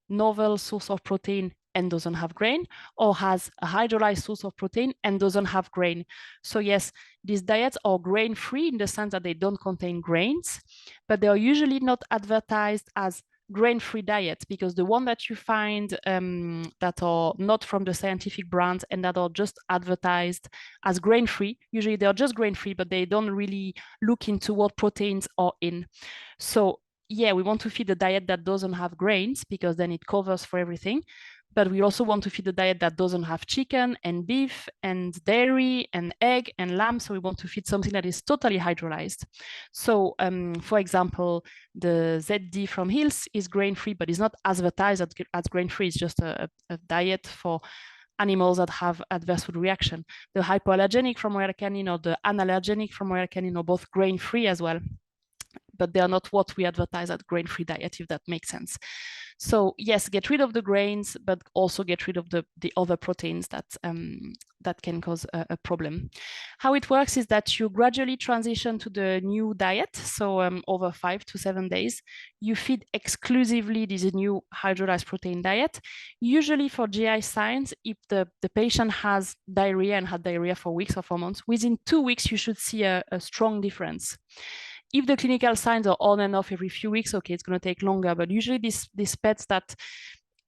novel source of protein and doesn't have grain, or has a hydrolyzed source of protein and doesn't have grain. So yes, these diets are grain-free in the sense that they don't contain grains, but they are usually not advertised as grain-free diets, because the one that you find that are not from the scientific brands and that are just advertised as grain-free, usually they are just grain-free, but they don't really look into what proteins are in. So yeah, we want to feed a diet that doesn't have grains because then it covers for everything. But we also want to feed a diet that doesn't have chicken and beef and dairy and egg and lamb. So we want to feed something that is totally hydrolyzed. So for example, the ZD from Hills is grain-free, but is not advertised as grain-free. It's just a diet for animals that have adverse food reaction. The hypoallergenic from Royal Canin or the analergenic from Royal Canin are both grain-free as well, but they are not what we advertise as grain-free diet, if that makes sense. So yes, get rid of the grains, but also get rid of the other proteins that can cause a problem. How it works is that you gradually transition to the new diet. So over 5 to 7 days, you feed exclusively this new hydrolyzed protein diet. Usually for GI signs, if the patient has diarrhea and had diarrhea for weeks or for months, within 2 weeks, you should see a strong difference. If the clinical signs are on and off every few weeks, okay, it's going to take longer. But usually these pets that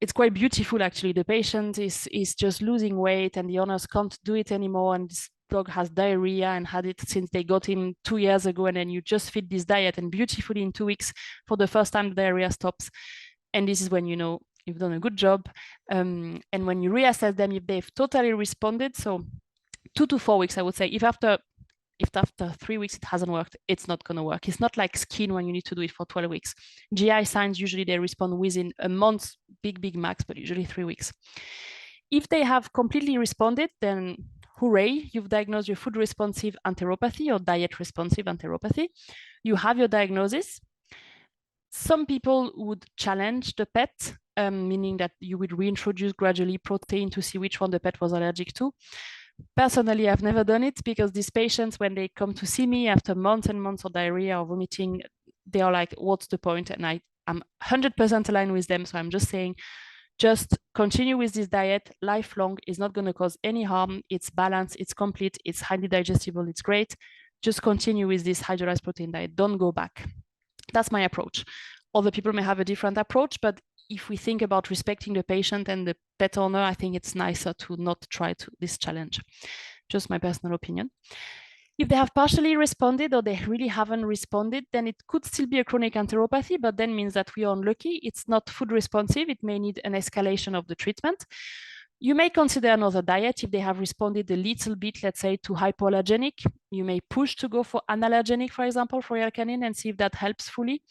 it's quite beautiful, actually. The patient is just losing weight and the owners can't do it anymore. And this dog has diarrhea and had it since they got him 2 years ago. And then you just feed this diet and beautifully in 2 weeks, for the first time, the diarrhea stops. And this is when you know you've done a good job. And when you reassess them, if they've totally responded, so 2 to 4 weeks, I would say, if after 3 weeks it hasn't worked, it's not going to work. It's not like skin when you need to do it for 12 weeks. GI signs, usually they respond within a month, big max, but usually 3 weeks. If they have completely responded, then hooray, you've diagnosed your food responsive enteropathy or diet responsive enteropathy. You have your diagnosis. Some people would challenge the pet, meaning that you would reintroduce gradually protein to see which one the pet was allergic to. Personally, I've never done it because these patients, when they come to see me after months and months of diarrhea or vomiting, they are like, what's the point? And I'm 100% aligned with them. So I'm just saying, just continue with this diet lifelong. It's not going to cause any harm. It's balanced, it's complete, it's highly digestible, it's great. Just continue with this hydrolyzed protein diet. Don't go back. That's my approach. Other people may have a different approach, but if we think about respecting the patient and the pet owner, I think it's nicer to not try this challenge. Just my personal opinion. If they have partially responded or they really haven't responded, then it could still be a chronic enteropathy, but then means that we are unlucky. It's not food responsive. It may need an escalation of the treatment. You may consider another diet if they have responded a little bit, let's say, to hypoallergenic. You may push to go for analergenic, for example, for Royal Canin and see if that helps fully.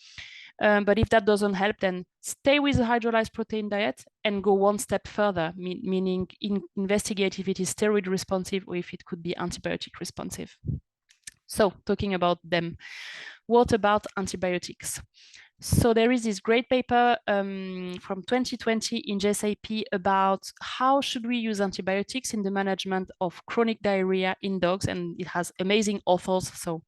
But if that doesn't help, then stay with the hydrolyzed protein diet and go one step further, meaning investigate if it is steroid responsive or if it could be antibiotic responsive. So talking about them, what about antibiotics? So there is this great paper from 2020 in JSAP about how should we use antibiotics in the management of chronic diarrhea in dogs, and it has amazing authors. So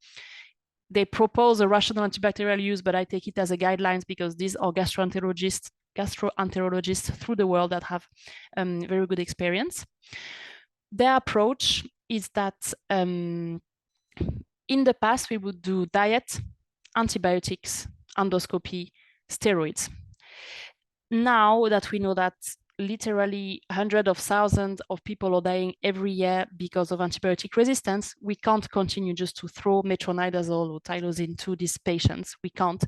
they propose a rational antibacterial use, but I take it as a guidelines because these are gastroenterologists through the world that have very good experience. Their approach is that in the past, we would do diet, antibiotics, endoscopy, steroids. Now that we know that literally hundreds of thousands of people are dying every year because of antibiotic resistance, we can't continue just to throw metronidazole or tylosin to these patients. We can't,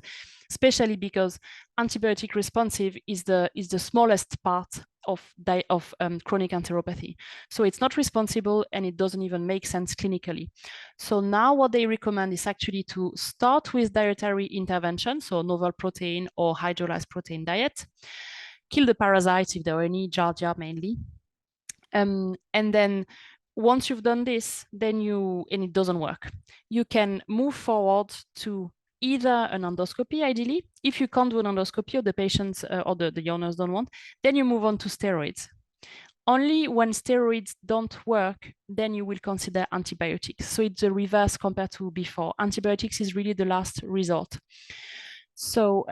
especially because antibiotic responsive is the smallest part of chronic enteropathy. So it's not responsible and it doesn't even make sense clinically. So now what they recommend is actually to start with dietary intervention, so novel protein or hydrolyzed protein diet, kill the parasites if there are any, Giardia mainly. And then once you've done this, then and it doesn't work, you can move forward to either an endoscopy, ideally. If you can't do an endoscopy or the patients or the owners don't want, then you move on to steroids. Only when steroids don't work, then you will consider antibiotics. So it's the reverse compared to before. Antibiotics is really the last resort. So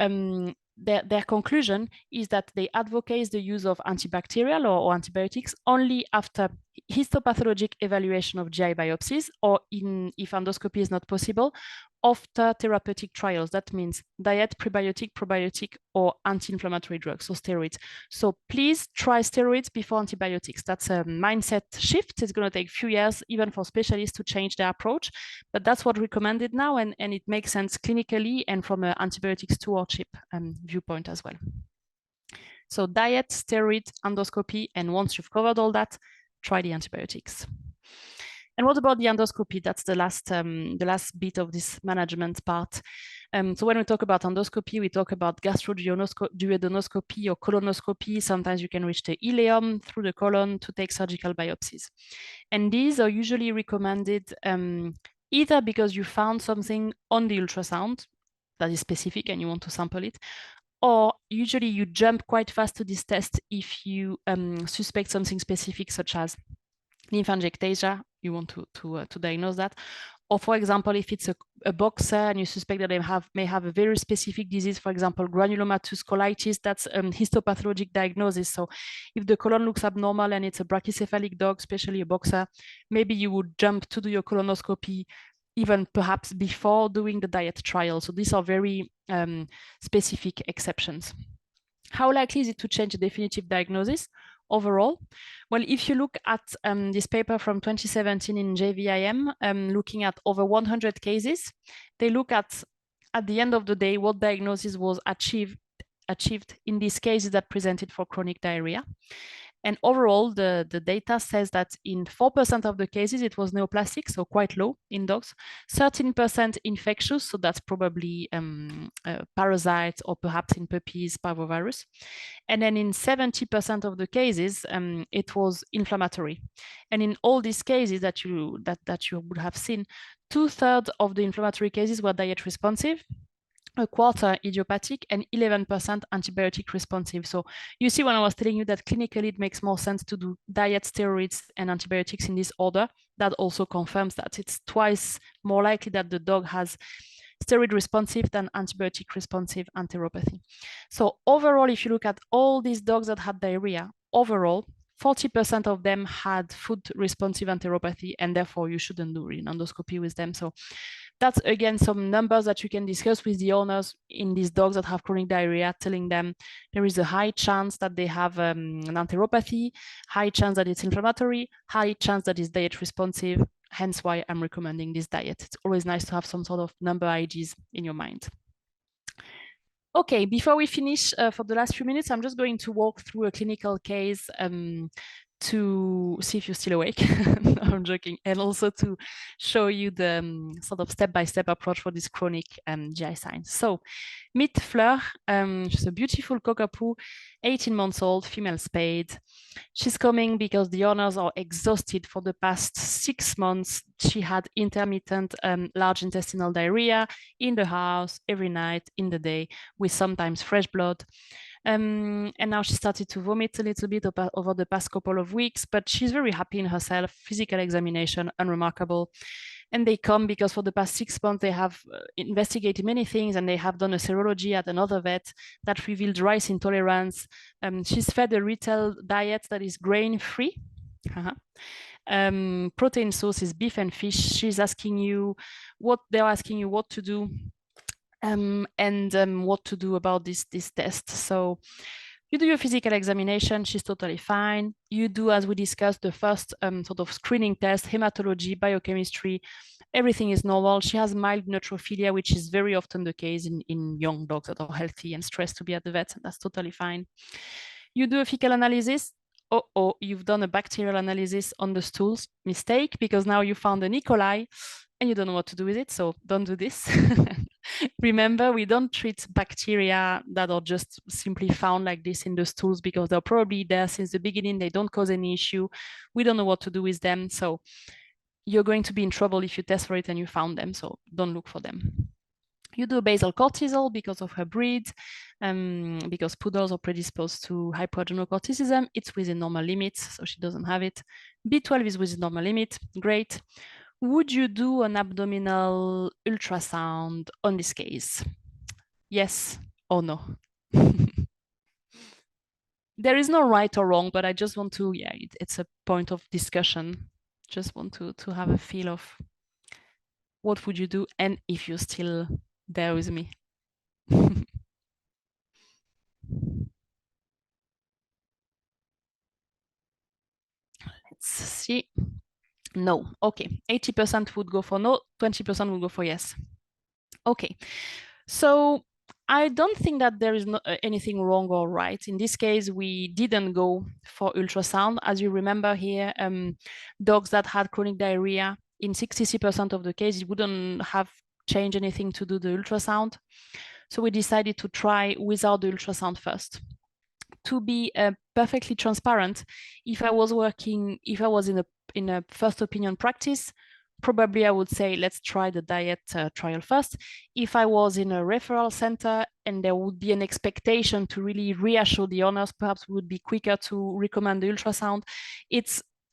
their conclusion is that they advocate the use of antibacterial or antibiotics only after histopathologic evaluation of GI biopsies, or if endoscopy is not possible, after therapeutic trials. That means diet, prebiotic, probiotic, or anti-inflammatory drugs, so steroids. So please try steroids before antibiotics. That's a mindset shift. It's going to take a few years, even for specialists, to change their approach, but that's what's recommended now, and it makes sense clinically and from an antibiotic stewardship viewpoint as well. So diet, steroid, endoscopy, and once you've covered all that, try the antibiotics. And what about the endoscopy? That's the last bit of this management part. So when we talk about endoscopy, we talk about gastroduodenoscopy or colonoscopy. Sometimes you can reach the ileum through the colon to take surgical biopsies. And these are usually recommended either because you found something on the ultrasound that is specific and you want to sample it, or usually you jump quite fast to this test if you suspect something specific, such as lymphangiectasia, you want to diagnose that. Or for example, if it's a boxer and you suspect that they may have a very specific disease, for example, granulomatous colitis, that's a histopathologic diagnosis. So if the colon looks abnormal and it's a brachycephalic dog, especially a boxer, maybe you would jump to do your colonoscopy even perhaps before doing the diet trial. So these are very specific exceptions. How likely is it to change the definitive diagnosis overall? Well, if you look at this paper from 2017 in JVIM, looking at over 100 cases, they look at the end of the day, what diagnosis was achieved in these cases that presented for chronic diarrhea. And overall, the data says that in 4% of the cases, it was neoplastic, so quite low in dogs, 13% infectious, so that's probably parasites or perhaps in puppies, parvovirus. And then in 70% of the cases, it was inflammatory. And in all these cases that you would have seen, 2/3 of the inflammatory cases were diet responsive, a quarter idiopathic, and 11% antibiotic responsive. So you see, when I was telling you that clinically it makes more sense to do diet, steroids, and antibiotics in this order, that also confirms that it's twice more likely that the dog has steroid responsive than antibiotic responsive enteropathy. So overall, if you look at all these dogs that had diarrhea, overall, 40% of them had food responsive enteropathy, and therefore you shouldn't do an endoscopy with them. So that's, again, some numbers that you can discuss with the owners in these dogs that have chronic diarrhea, telling them there is a high chance that they have an enteropathy, high chance that it's inflammatory, high chance that it's diet responsive, hence why I'm recommending this diet. It's always nice to have some sort of number IGs in your mind. Okay, before we finish for the last few minutes, I'm just going to walk through a clinical case to see if you're still awake. No, I'm joking. And also to show you the sort of step-by-step approach for this chronic GI signs. So meet Fleur. She's a beautiful cockapoo, 18 months old, female spayed. She's coming because the owners are exhausted. For the past 6 months. She had intermittent large intestinal diarrhea in the house, every night, in the day, with sometimes fresh blood. And now she started to vomit a little bit over the past couple of weeks, but she's very happy in herself. Physical examination, unremarkable. And they come because for the past 6 months, they have investigated many things, and they have done a serology at another vet that revealed rice intolerance. She's fed a retail diet that is grain-free. Protein source is beef and fish. She's asking you what to do. What to do about this test. So you do your physical examination, she's totally fine. You do, as we discussed, the first sort of screening test, hematology, biochemistry, everything is normal. She has mild neutrophilia, which is very often the case in young dogs that are healthy and stressed to be at the vet, and that's totally fine. You do a fecal analysis. You've done a bacterial analysis on the stools. Mistake, because now you found an E. coli and you don't know what to do with it, so don't do this. Remember, we don't treat bacteria that are just simply found like this in the stools because they're probably there since the beginning. They don't cause any issue. We don't know what to do with them. So you're going to be in trouble if you test for it and you found them. So don't look for them. You do a basal cortisol because of her breed, because poodles are predisposed to hypoadrenocorticism. It's within normal limits, so she doesn't have it. B12 is within normal limit. Great. Would you do an abdominal ultrasound on this case? Yes or no? There is no right or wrong, but I just want to, it's a point of discussion. Just want to have a feel of what would you do, and if you're still there with me. Let's see. No. Okay. 80% would go for no, 20% would go for yes. Okay. So I don't think that there is anything wrong or right. In this case, we didn't go for ultrasound. As you remember here, dogs that had chronic diarrhea, in 63% of the cases, it wouldn't have changed anything to do the ultrasound. So we decided to try without the ultrasound first. To be perfectly transparent, if I was in a first opinion practice, probably I would say, let's try the diet trial first. If I was in a referral center and there would be an expectation to really reassure the owners, perhaps we would be quicker to recommend the ultrasound.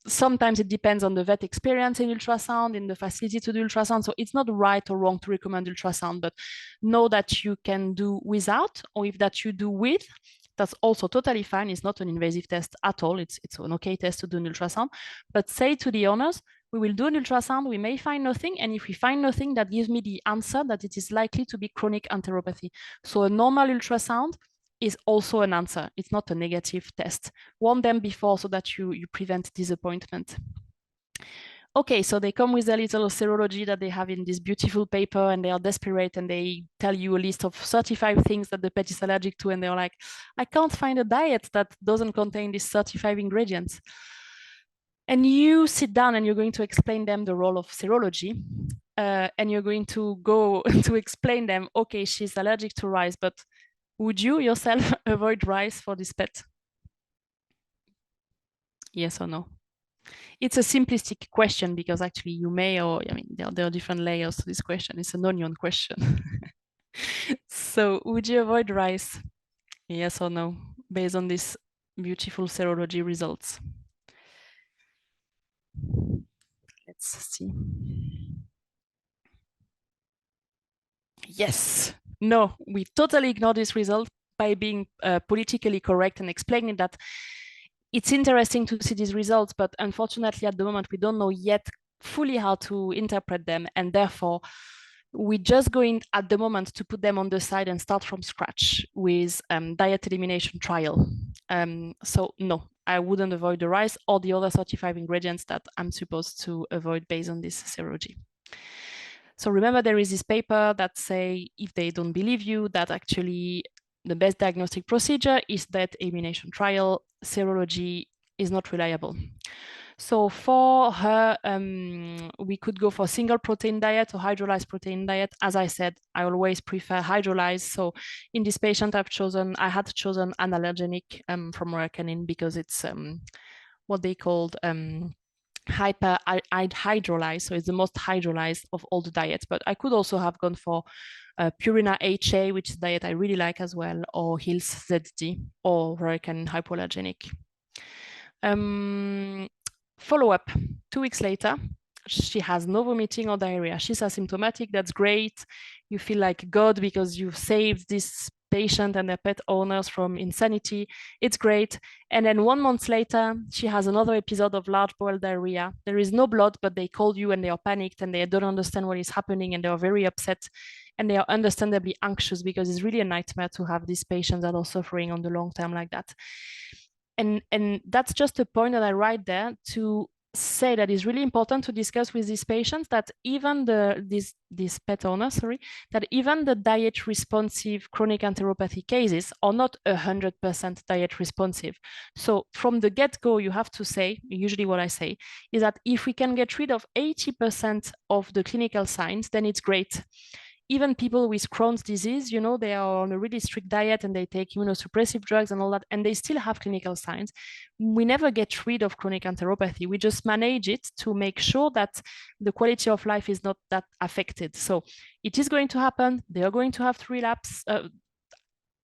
Sometimes it depends on the vet experience in ultrasound, in the facility to do ultrasound. So it's not right or wrong to recommend ultrasound, but know that you can do without, or if that you do with, that's also totally fine. It's not an invasive test at all. It's an okay test to do an ultrasound. But say to the owners, we will do an ultrasound, we may find nothing. And if we find nothing, that gives me the answer that it is likely to be chronic enteropathy. So a normal ultrasound is also an answer. It's not a negative test. Warn them before so that you prevent disappointment. Okay, so they come with their little serology that they have in this beautiful paper, and they are desperate, and they tell you a list of 35 things that the pet is allergic to, and they're like, I can't find a diet that doesn't contain these 35 ingredients. And you sit down and you're going to explain them the role of serology, and you're going to go to explain them, okay, she's allergic to rice, but would you yourself avoid rice for this pet? Yes or no? It's a simplistic question because actually you may, or I mean, there are different layers to this question. It's an onion question. So would you avoid rice? Yes or no, based on these beautiful serology results? Let's see. Yes. No, we totally ignore this result by being politically correct and explaining that it's interesting to see these results, but unfortunately at the moment we don't know yet fully how to interpret them, and therefore we're just going at the moment to put them on the side and start from scratch with diet elimination trial. So no, I wouldn't avoid the rice or the other 35 ingredients that I'm supposed to avoid based on this serology. So remember, there is this paper that say, if they don't believe you, that actually the best diagnostic procedure is that elimination trial. Serology is not reliable. So for her, we could go for single protein diet or hydrolyzed protein diet. As I said, I always prefer hydrolyzed. So in this patient, I had chosen an allergenic from Rekindle because it's what they called hyper hydrolyzed. So it's the most hydrolyzed of all the diets. But I could also have gone for Purina HA, which is a diet I really like as well, or Hills ZD, or Rekindle hypoallergenic. Follow-up, 2 weeks later, she has no vomiting or diarrhea. She's asymptomatic. That's great. You feel like God because you've saved this patient and their pet owners from insanity. It's great. And then 1 month later, she has another episode of large bowel diarrhea. There is no blood, but they call you and they are panicked and they don't understand what is happening and they are very upset and they are understandably anxious because it's really a nightmare to have these patients that are suffering on the long term like that. And that's just a point that I write there to say that it's really important to discuss with these patients that even these pet owners, that even the diet responsive chronic enteropathy cases are not 100% diet responsive. So from the get-go, you have to say, usually what I say, is that if we can get rid of 80% of the clinical signs, then it's great. Even people with Crohn's disease, you know, they are on a really strict diet and they take immunosuppressive drugs and all that, and they still have clinical signs. We never get rid of chronic enteropathy. We just manage it to make sure that the quality of life is not that affected. So it is going to happen. They are going to have to relapse,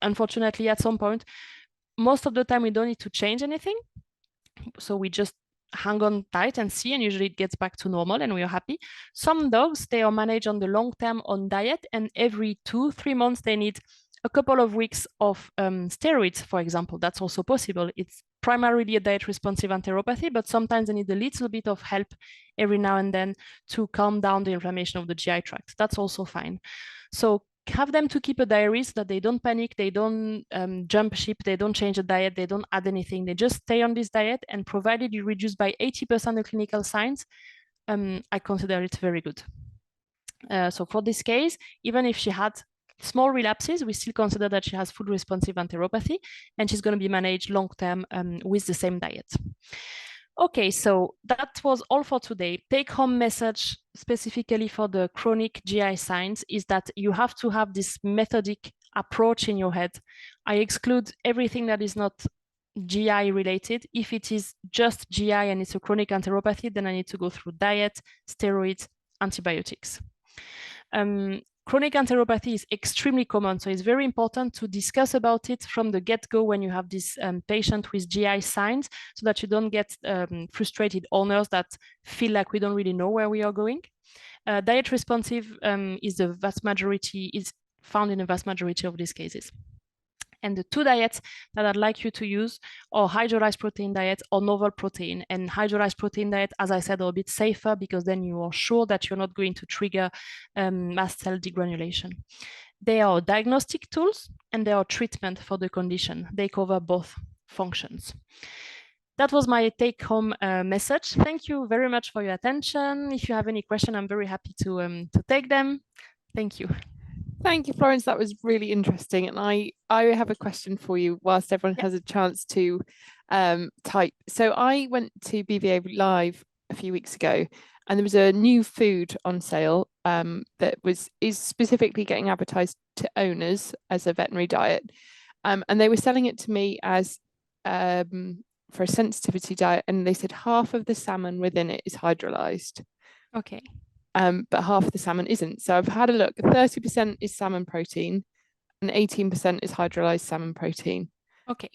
unfortunately, at some point. Most of the time, we don't need to change anything. So we just hang on tight and see, and usually it gets back to normal and we are happy. Some dogs, they are managed on the long term on diet, and every 2-3 months they need a couple of weeks of steroids, for example. That's also possible. It's primarily a diet responsive enteropathy, but sometimes they need a little bit of help every now and then to calm down the inflammation of the GI tract. That's also fine. So have them to keep a diary so that they don't panic, they don't jump ship, they don't change the diet, they don't add anything. They just stay on this diet, and provided you reduce by 80% the clinical signs, I consider it very good. So for this case, even if she had small relapses, we still consider that she has food responsive enteropathy, and she's going to be managed long-term with the same diet. Okay, so that was all for today. Take-home message specifically for the chronic GI signs is that you have to have this methodic approach in your head. I exclude everything that is not GI related. If it is just GI and it's a chronic enteropathy, then I need to go through diet, steroids, antibiotics. Chronic enteropathy is extremely common, so it's very important to discuss about it from the get-go when you have this patient with GI signs, so that you don't get frustrated owners that feel like we don't really know where we are going. Diet responsive is found in the vast majority of these cases. And the 2 diets that I'd like you to use are hydrolyzed protein diet or novel protein. And hydrolyzed protein diet, as I said, are a bit safer because then you are sure that you're not going to trigger mast cell degranulation. They are diagnostic tools and they are treatment for the condition. They cover both functions. That was my take-home message. Thank you very much for your attention. If you have any question, I'm very happy to take them. Thank you. Thank you, Florence. That was really interesting. And I have a question for you whilst everyone has a chance to type. So I went to BVA Live a few weeks ago, and there was a new food on sale that is specifically getting advertised to owners as a veterinary diet. And they were selling it to me as for a sensitivity diet, and they said half of the salmon within it is hydrolyzed. Okay. But half of the salmon isn't. So I've had a look. 30% is salmon protein and 18% is hydrolyzed salmon protein. Okay.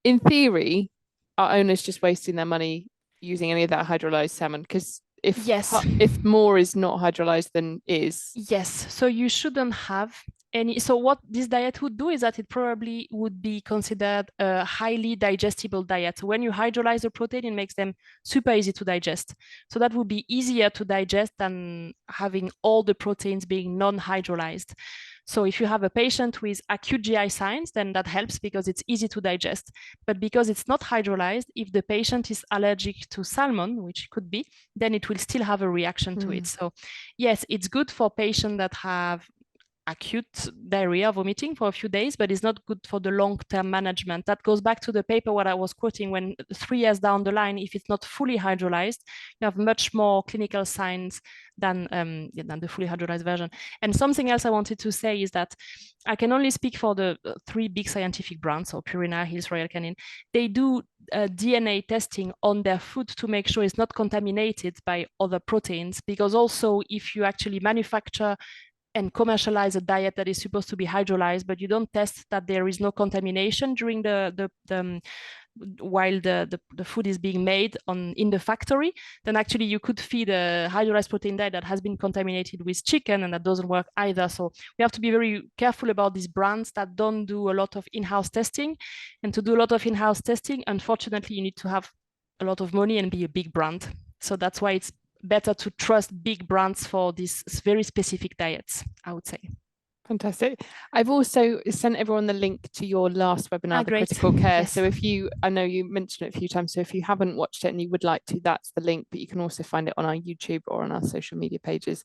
In theory, are owners just wasting their money using any of that hydrolyzed salmon? Because if more is not hydrolyzed than is. Yes. So you shouldn't have any. So what this diet would do is that it probably would be considered a highly digestible diet. So when you hydrolyze the protein, it makes them super easy to digest. So that would be easier to digest than having all the proteins being non-hydrolyzed. So if you have a patient with acute GI signs, then that helps because it's easy to digest. But because it's not hydrolyzed, if the patient is allergic to salmon, which could be, then it will still have a reaction to it. So yes, it's good for patients that have acute diarrhea, vomiting for a few days, but it's not good for the long-term management. That goes back to the paper what I was quoting, when 3 years down the line, if it's not fully hydrolyzed, you have much more clinical signs than the fully hydrolyzed version. And something else I wanted to say is that I can only speak for the 3 big scientific brands, so Purina, Hill's, Royal Canin. They do DNA testing on their food to make sure it's not contaminated by other proteins, because also if you actually manufacture and commercialize a diet that is supposed to be hydrolyzed, but you don't test that there is no contamination during while the food is being made in the factory, then actually you could feed a hydrolyzed protein diet that has been contaminated with chicken, and that doesn't work either. So we have to be very careful about these brands that don't do a lot of in-house testing. And to do a lot of in-house testing, unfortunately, you need to have a lot of money and be a big brand. So that's why it's better to trust big brands for these very specific diets, I would say. Fantastic. I've also sent everyone the link to your last webinar, the critical care. Yes. So if I know you mentioned it a few times, so if you haven't watched it and you would like to, that's the link, but you can also find it on our YouTube or on our social media pages.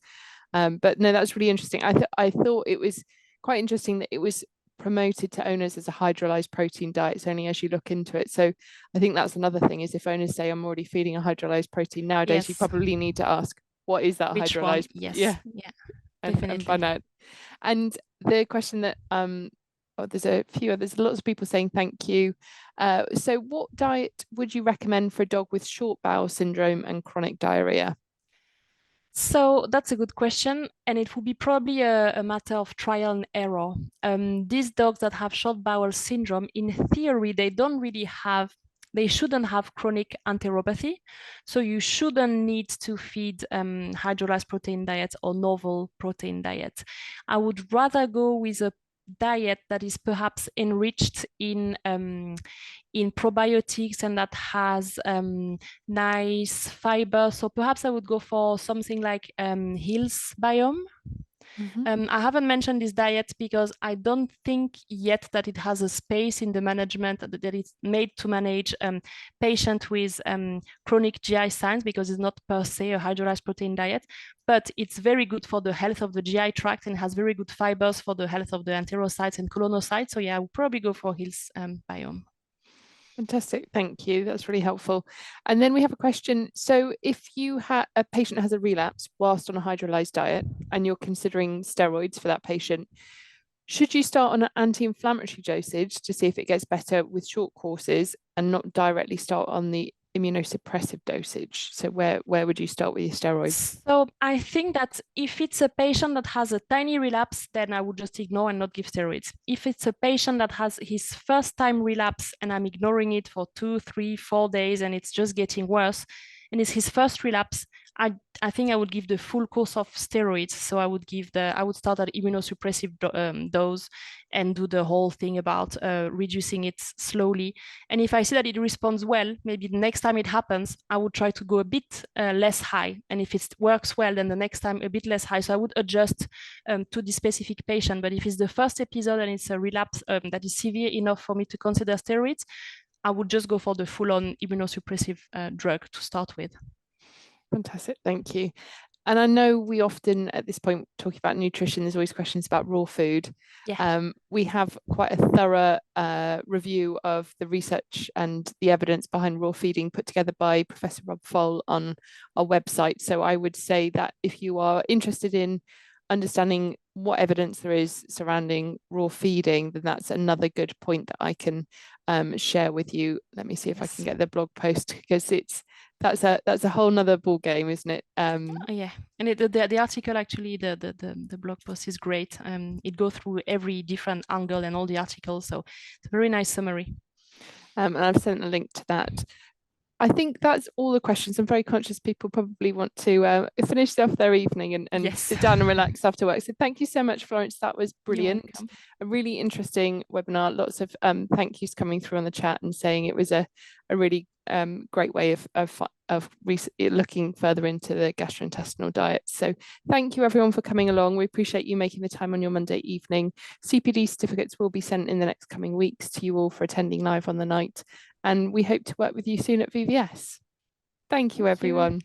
But no, that's really interesting. I thought it was quite interesting that it was promoted to owners as a hydrolyzed protein diet. It's only as you look into it. So I think that's another thing, is if owners say, I'm already feeding a hydrolyzed protein nowadays, you probably need to ask, what is that Which hydrolyzed? One? Yes. Yeah. Definitely. And find out. And the question that there's lots of people saying thank you. So what diet would you recommend for a dog with short bowel syndrome and chronic diarrhea? So that's a good question, and it will be probably a matter of trial and error. These dogs that have short bowel syndrome, in theory, they shouldn't have chronic enteropathy. So you shouldn't need to feed hydrolyzed protein diets or novel protein diets. I would rather go with a diet that is perhaps enriched in probiotics and that has nice fiber. So perhaps I would go for something like Hill's Biome. I haven't mentioned this diet because I don't think yet that it has a space in the management, that it's made to manage patients with chronic GI signs, because it's not per se a hydrolyzed protein diet, but it's very good for the health of the GI tract and has very good fibers for the health of the enterocytes and colonocytes. So yeah, I would probably go for Hill's Biome. Fantastic, thank you. That's really helpful. And then we have a question. So if a patient has a relapse whilst on a hydrolyzed diet and you're considering steroids for that patient, should you start on an anti-inflammatory dosage to see if it gets better with short courses and not directly start on the immunosuppressive dosage? So where would you start with your steroids? So I think that if it's a patient that has a tiny relapse, then I would just ignore and not give steroids. If it's a patient that has his first time relapse and I'm ignoring it for 2, 3, 4 days and it's just getting worse, and it's his first relapse, I think I would give the full course of steroids. So I would start at immunosuppressive dose and do the whole thing about reducing it slowly. And if I see that it responds well, maybe the next time it happens, I would try to go a bit less high. And if it works well, then the next time a bit less high. So I would adjust to the specific patient. But if it's the first episode and it's a relapse that is severe enough for me to consider steroids, I would just go for the full-on immunosuppressive drug to start with. Fantastic, thank you. And I know we often at this point talking about nutrition, there's always questions about raw food. Yeah. We have quite a thorough review of the research and the evidence behind raw feeding put together by Professor Rob Foll on our website. So I would say that if you are interested in understanding what evidence there is surrounding raw feeding, then that's another good point that I can share with you. Let me see if I can get the blog post, because that's a whole nother ball game, isn't it? Yeah, and the article, actually, the blog post is great. It goes through every different angle and all the articles, so it's a very nice summary. And I've sent a link to that. I think that's all the questions. I'm very conscious people probably want to finish off their evening and sit down and relax after work. So thank you so much, Florence. That was brilliant. A really interesting webinar. Lots of thank yous coming through on the chat and saying it was a really great way of looking further into the gastrointestinal diet. So thank you everyone for coming along. We appreciate you making the time on your Monday evening. CPD certificates will be sent in the next coming weeks to you all for attending live on the night. And we hope to work with you soon at VVS. Thank you, everyone.